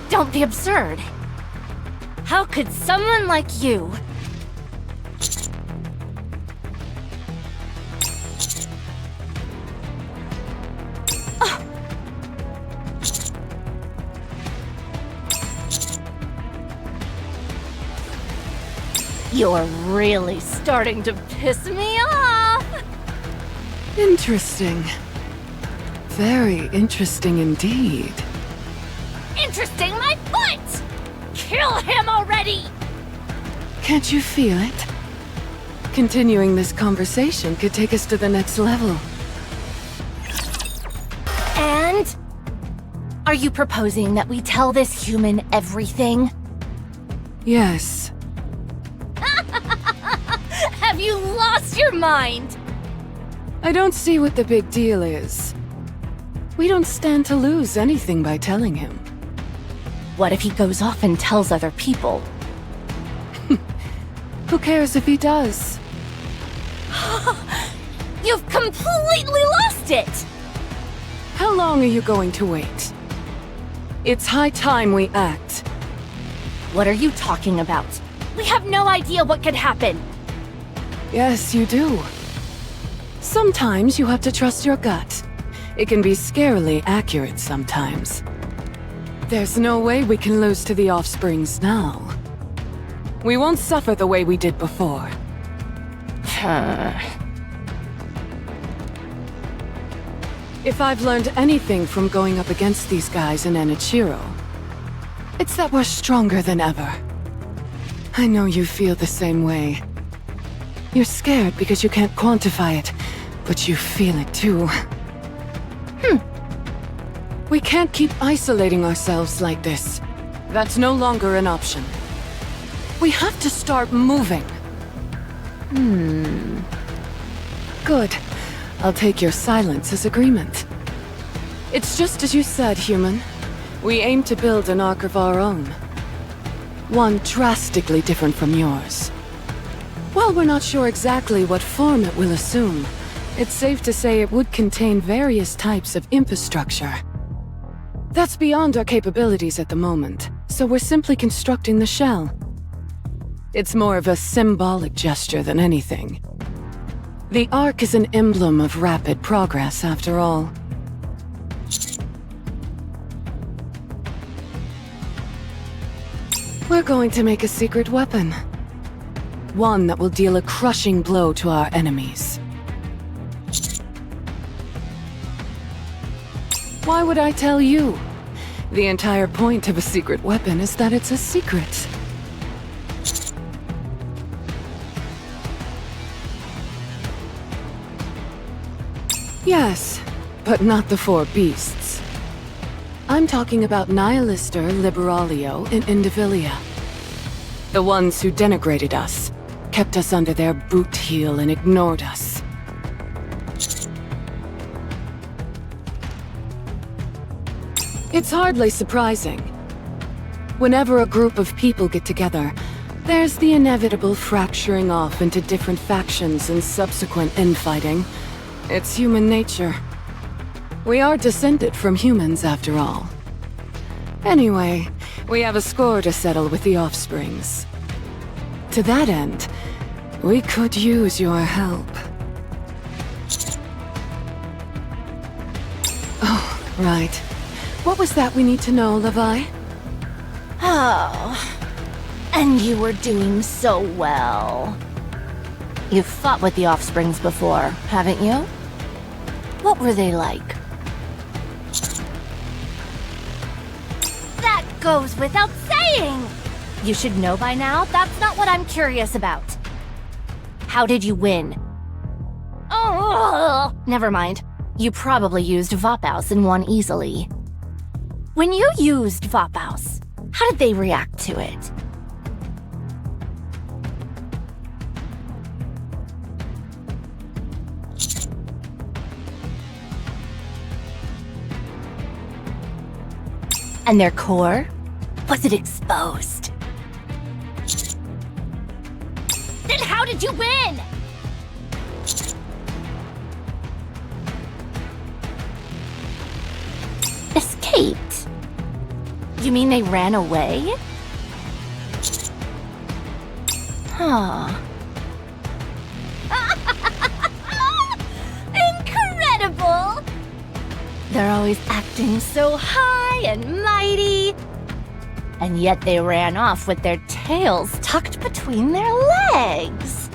Don't be absurd. How could someone like you... You're really starting to piss me off! Interesting. Very interesting indeed. Interesting my foot! Kill him already! Can't you feel it? Continuing this conversation could take us to the next level. And? Are you proposing that we tell this human everything? Yes. Have you lost your mind? I don't see what the big deal is. We don't stand to lose anything by telling him. What if he goes off and tells other people? Who cares if he does? You've completely lost it! How long are you going to wait? It's high time we act. What are you talking about? We have no idea what could happen. Yes, you do. Sometimes you have to trust your gut. It can be scarily accurate sometimes. There's no way we can lose to the offsprings now. We won't suffer the way we did before. If I've learned anything from going up against these guys in Enichiro, it's that we're stronger than ever. I know you feel the same way. You're scared because you can't quantify it, but you feel it too. We can't keep isolating ourselves like this. That's no longer an option. We have to start moving. Good. I'll take your silence as agreement. It's just as you said, human. We aim to build an ark of our own. One drastically different from yours. While we're not sure exactly what form it will assume, it's safe to say it would contain various types of infrastructure. That's beyond our capabilities at the moment, so we're simply constructing the shell. It's more of a symbolic gesture than anything. The Ark is an emblem of rapid progress, after all. We're going to make a secret weapon. One that will deal a crushing blow to our enemies. Why would I tell you? The entire point of a secret weapon is that it's a secret. Yes, but not the four beasts. I'm talking about Nihilister, Liberalio, and Indivilia. The ones who denigrated us, kept us under their boot heel and ignored us. It's hardly surprising. Whenever a group of people get together, there's the inevitable fracturing off into different factions and subsequent infighting. It's human nature. We are descended from humans, after all. Anyway, we have a score to settle with the offsprings. To that end, we could use your help. Oh, right. What was that we need to know, Levi? Oh, and you were doing so well. You've fought with the offsprings before, haven't you? What were they like? That goes without saying! You should know by now, that's not what I'm curious about. How did you win? Oh, never mind. You probably used Vapaus and won easily. When you used Vapaus, how did they react to it? And their core? Was it exposed? Then how did you win? Escaped? You mean they ran away? Huh. Incredible! They're always acting so high and mighty. And yet they ran off with their tails tucked between their legs!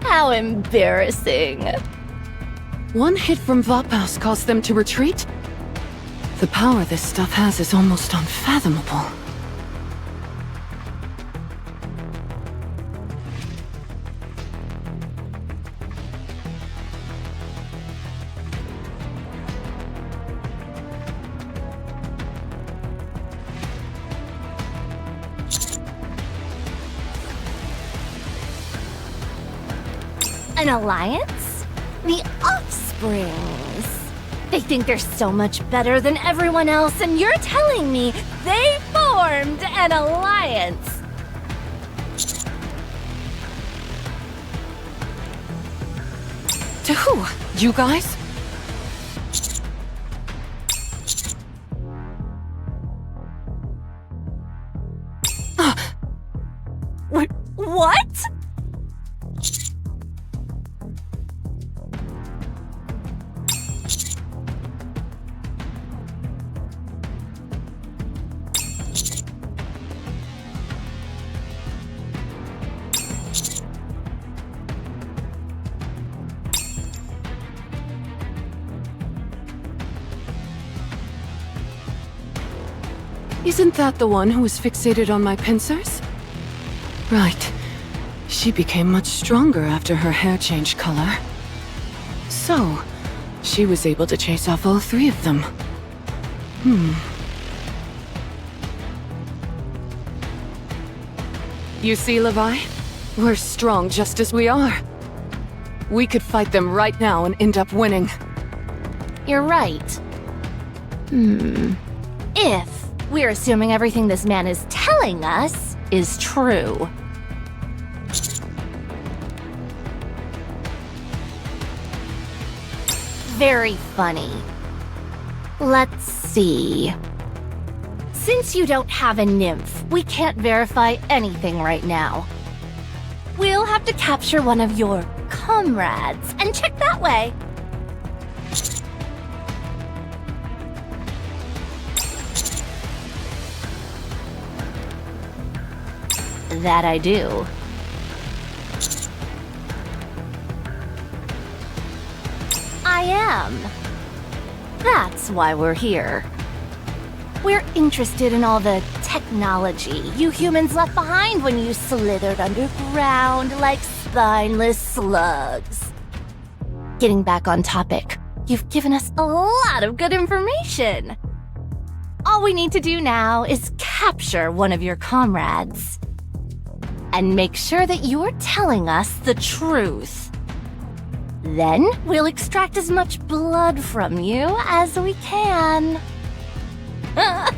How embarrassing. One hit from Vapaus caused them to retreat? The power this stuff has is almost unfathomable. An alliance? The Offsprings. They think they're so much better than everyone else, and you're telling me they formed an alliance? To who? You guys? What? Isn't that the one who was fixated on my pincers? Right. She became much stronger after her hair changed color. So, she was able to chase off all three of them. You see, Levi? We're strong just as we are. We could fight them right now and end up winning. You're right. If we're assuming everything this man is telling us is true. Very funny. Let's see. Since you don't have a nymph, we can't verify anything right now. We'll have to capture one of your comrades and check that way. That I do. I am. That's why we're here. We're interested in all the technology you humans left behind when you slithered underground like spineless slugs. Getting back on topic, you've given us a lot of good information. All we need to do now is capture one of your comrades. And make sure that you're telling us the truth. Then we'll extract as much blood from you as we can. And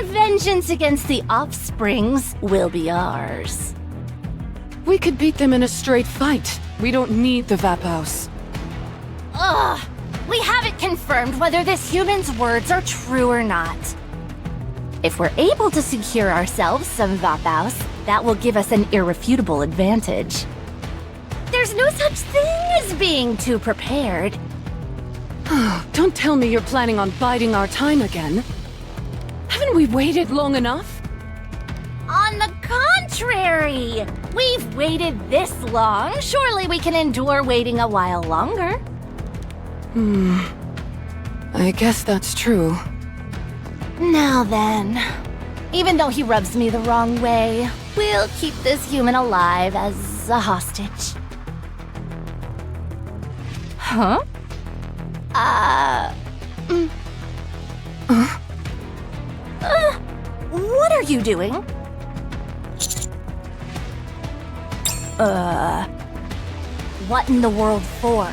vengeance against the Offsprings will be ours. We could beat them in a straight fight. We don't need the Vapaus. Ugh! We haven't confirmed whether this human's words are true or not. If we're able to secure ourselves some Vapaus, that will give us an irrefutable advantage. There's no such thing as being too prepared. Don't tell me you're planning on biding our time again. Haven't we waited long enough? On the contrary! We've waited this long. Surely we can endure waiting a while longer. I guess that's true. Now then, even though he rubs me the wrong way, we'll keep this human alive as a hostage. Huh? What are you doing? What in the world for?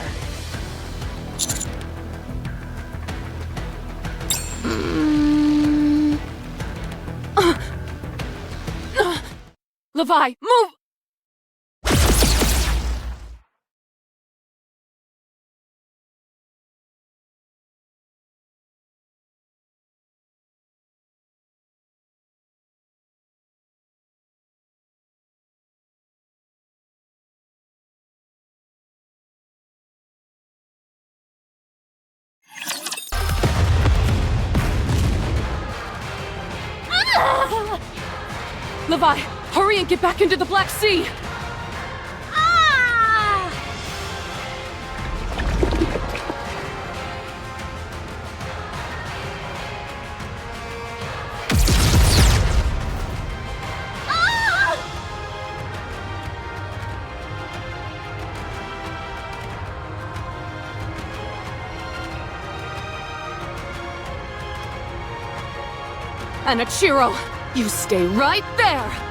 Levi, move! Levi! Hurry and get back into the Black Sea! Ah! And Ichiro, you stay right there!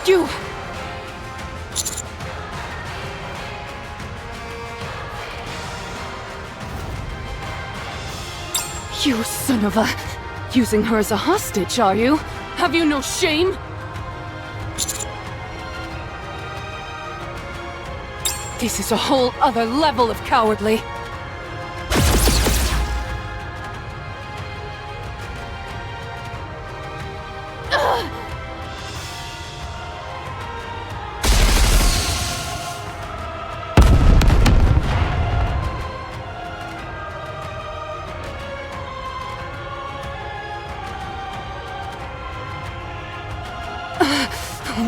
You! You son of a... Using her as a hostage, are you? Have you no shame? This is a whole other level of cowardly.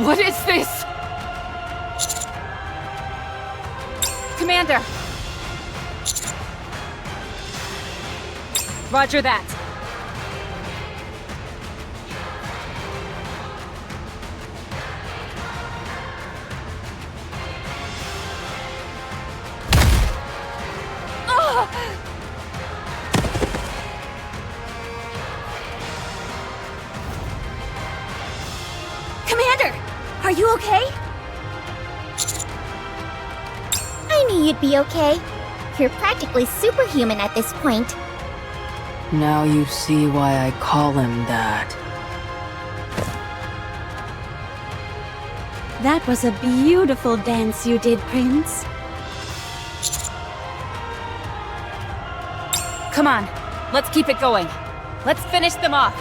What is this? Commander! Roger that. Commander! Are you okay? I knew you'd be okay. You're practically superhuman at this point. Now you see why I call him that. That was a beautiful dance you did, Prince. Come on, let's keep it going. Let's finish them off.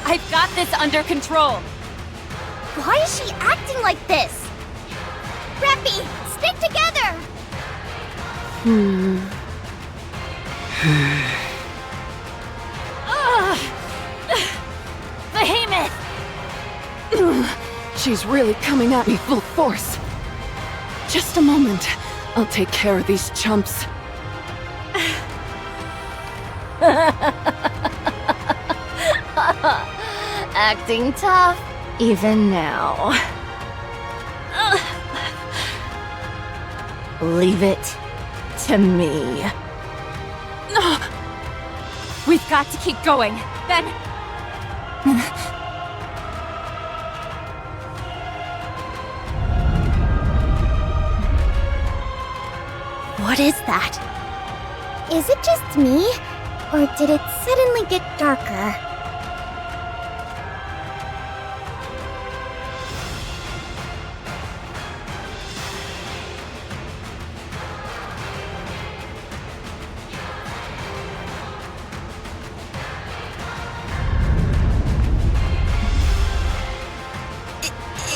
I've got this under control. Why is she acting like this? Reppy, stick together! Behemoth! She's really coming at me full force. Just a moment. I'll take care of these chumps. Acting tough, even now. Leave it to me. We've got to keep going. Then... What is that? Is it just me? Or did it suddenly get darker?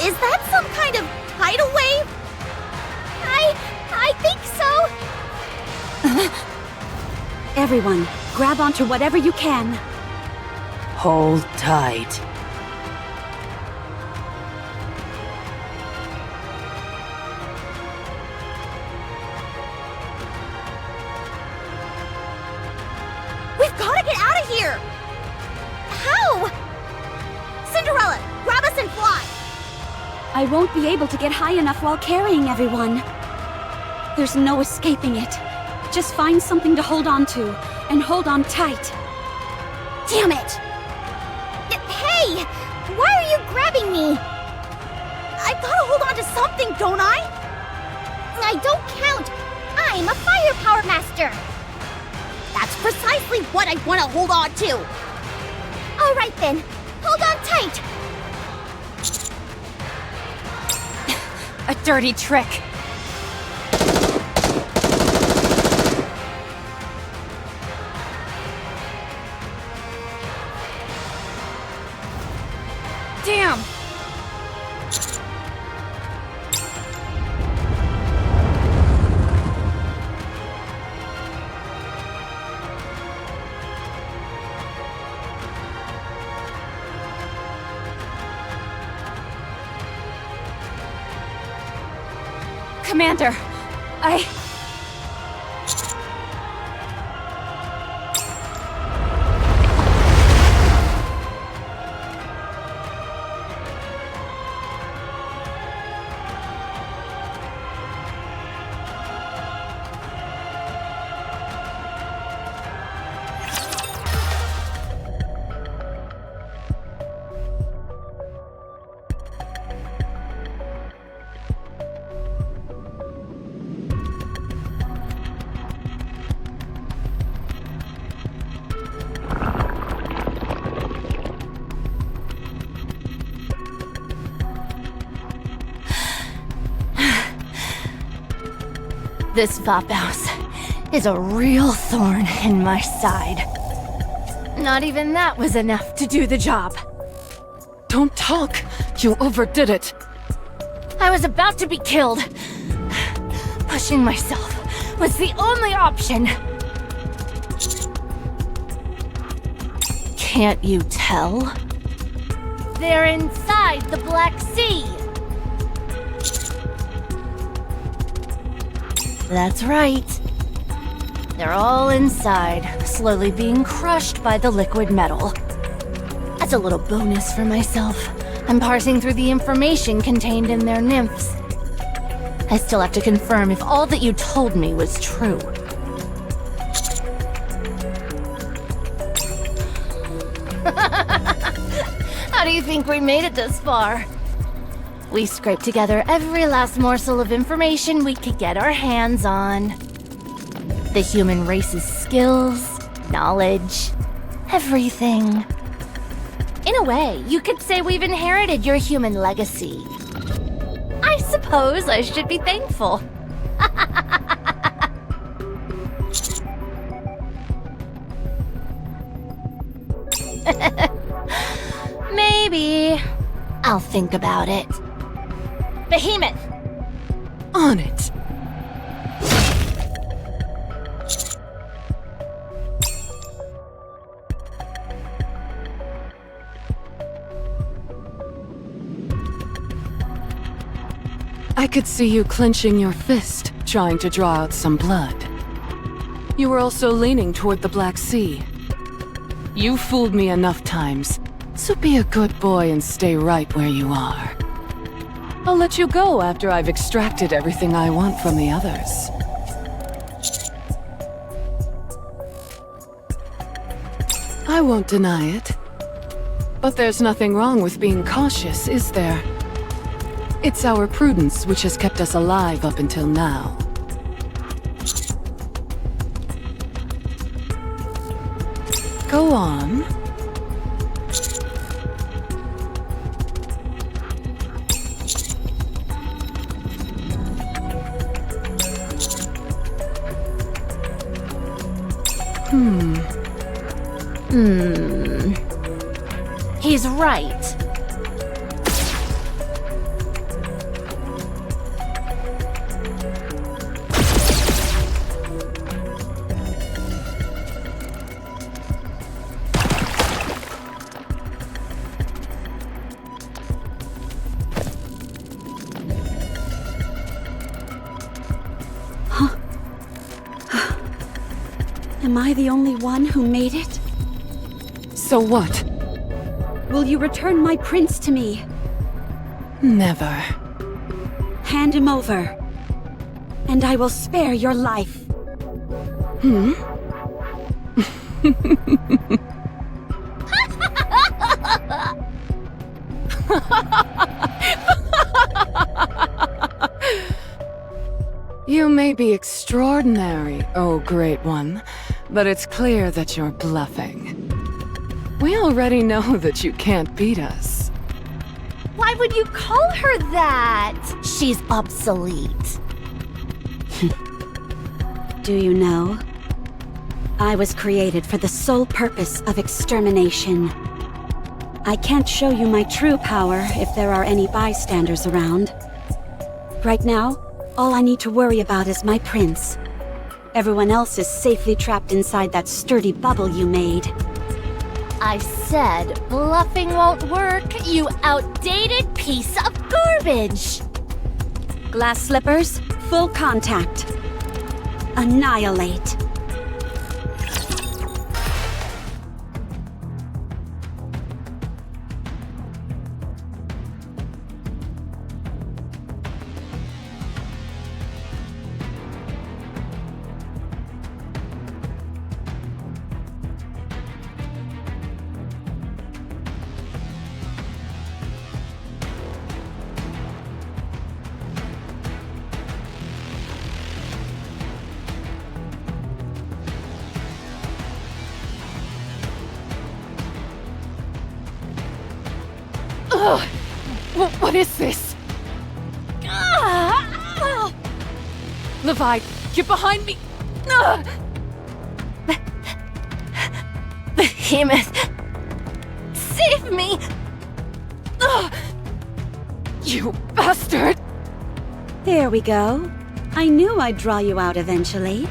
Is that some kind of tidal wave? I think so. Everyone, grab onto whatever you can. Hold tight. We've got to get out of here! How? Cinderella, grab us and fly! I won't be able to get high enough while carrying everyone. There's no escaping it. Just find something to hold on to, and hold on tight. Damn it! Hey! Why are you grabbing me? I gotta hold on to something, don't I? I don't count! I'm a firepower master! That's precisely what I want to hold on to. Alright then, hold on tight! A dirty trick. Damn! Commander, this Vapaus is a real thorn in my side. Not even that was enough to do the job. Don't talk! You overdid it! I was about to be killed. Pushing myself was the only option. Can't you tell? They're inside the Black Sea. That's right. They're all inside, slowly being crushed by the liquid metal. As a little bonus for myself, I'm parsing through the information contained in their nymphs. I still have to confirm if all that you told me was true. How do you think we made it this far? We scraped together every last morsel of information we could get our hands on. The human race's skills, knowledge, everything. In a way, you could say we've inherited your human legacy. I suppose I should be thankful. Maybe. I'll think about it. Behemoth! On it! I could see you clenching your fist, trying to draw out some blood. You were also leaning toward the Black Sea. You fooled me enough times, so be a good boy and stay right where you are. I'll let you go after I've extracted everything I want from the others. I won't deny it. But there's nothing wrong with being cautious, is there? It's our prudence which has kept us alive up until now. Go on. He's right. Am I the only one who made it? So what? Will you return my prince to me? Never. Hand him over, and I will spare your life. Hmm? You may be extraordinary, oh Great One, but it's clear that you're bluffing. We already know that you can't beat us. Why would you call her that? She's obsolete. Do you know? I was created for the sole purpose of extermination. I can't show you my true power if there are any bystanders around. Right now, all I need to worry about is my prince. Everyone else is safely trapped inside that sturdy bubble you made. I said bluffing won't work, you outdated piece of garbage! Glass slippers, full contact. Annihilate. Ugh! What is this? Levi, get behind me! Ugh! Behemoth! Save me! Ugh! You bastard! There we go. I knew I'd draw you out eventually.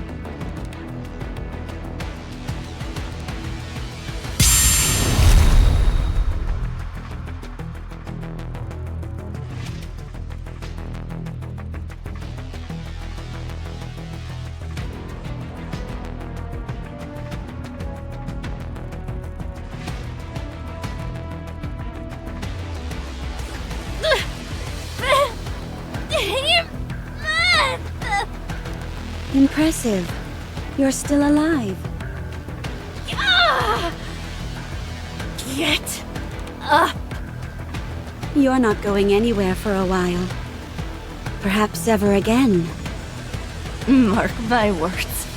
Impressive. You're still alive. Get up! You're not going anywhere for a while. Perhaps ever again. Mark my words.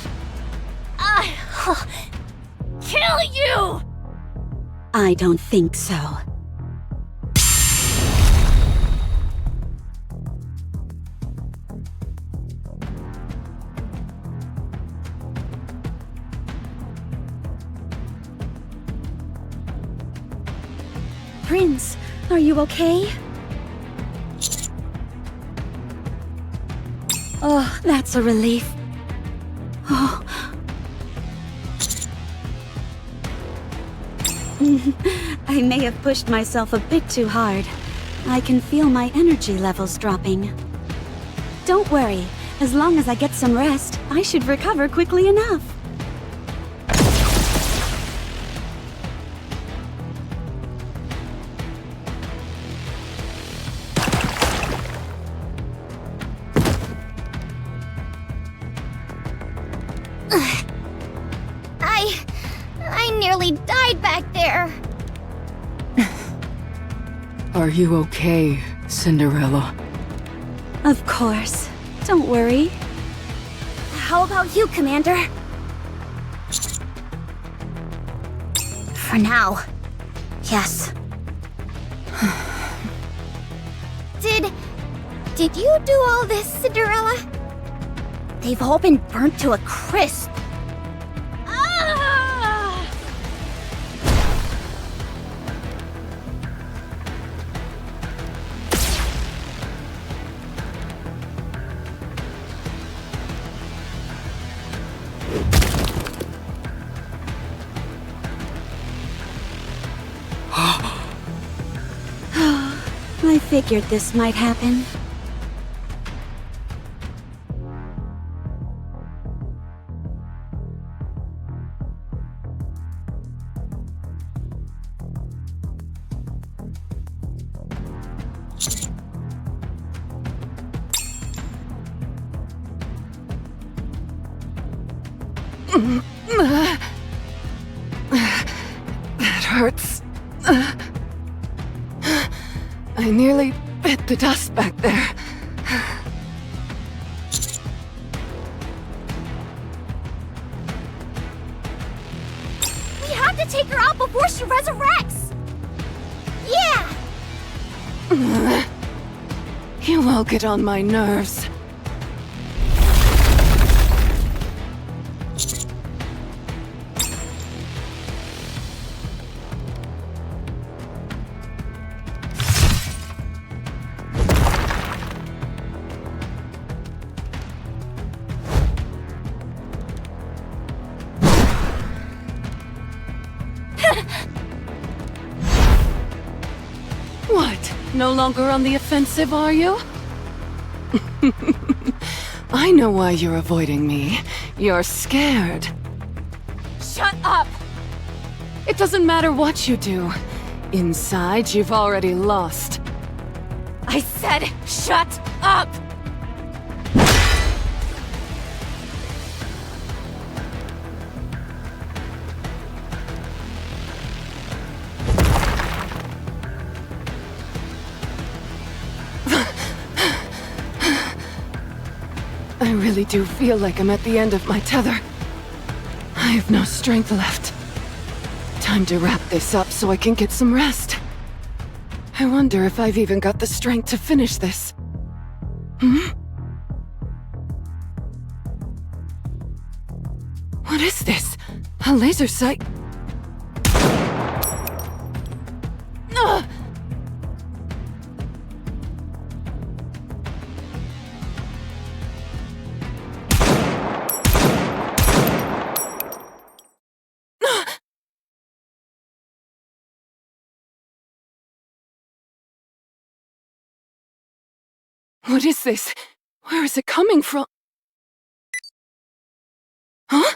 I'll kill you! I don't think so. Prince, are you okay? Oh, that's a relief. Oh. I may have pushed myself a bit too hard. I can feel my energy levels dropping. Don't worry. As long as I get some rest, I should recover quickly enough. I nearly died back there. Are you okay, Cinderella? Of course. Don't worry. How about you, Commander? For now, yes. Did you do all this, Cinderella? They've all been burnt to a crisp. I figured this might happen. hurts. I nearly bit the dust back there. We have to take her out before she resurrects! Yeah! You all get on my nerves. What? No longer on the offensive, are you? I know why you're avoiding me. You're scared. Shut up! It doesn't matter what you do. Inside, you've already lost. I said, shut up! I really do feel like I'm at the end of my tether. I have no strength left. Time to wrap this up so I can get some rest. I wonder if I've even got the strength to finish this. What is this? A laser sight? Ugh! What is this? Where is it coming from? Huh?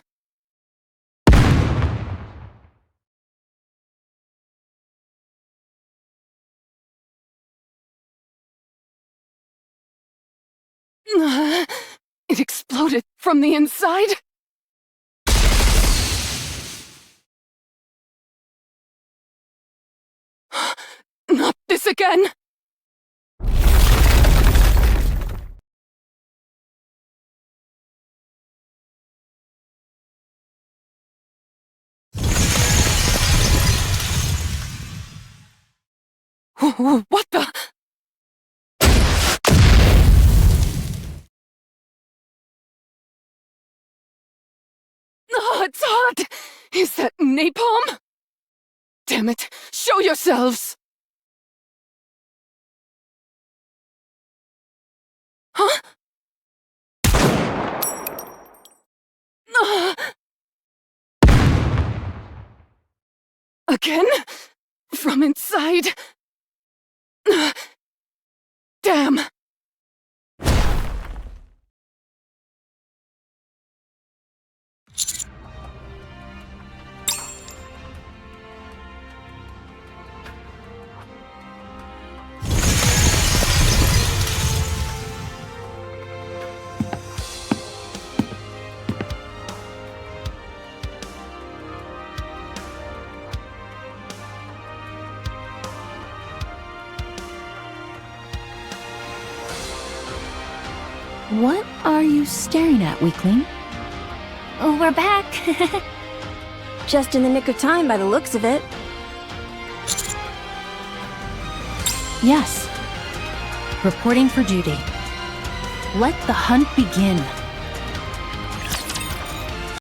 It exploded from the inside? Not this again! What the? Oh, it's hot! Is that napalm? Damn it! Show yourselves! Huh? Again? From inside? Damn! What are you staring at, weakling? Oh, we're back. Just in the nick of time by the looks of it. Yes. Reporting for duty. Let the hunt begin.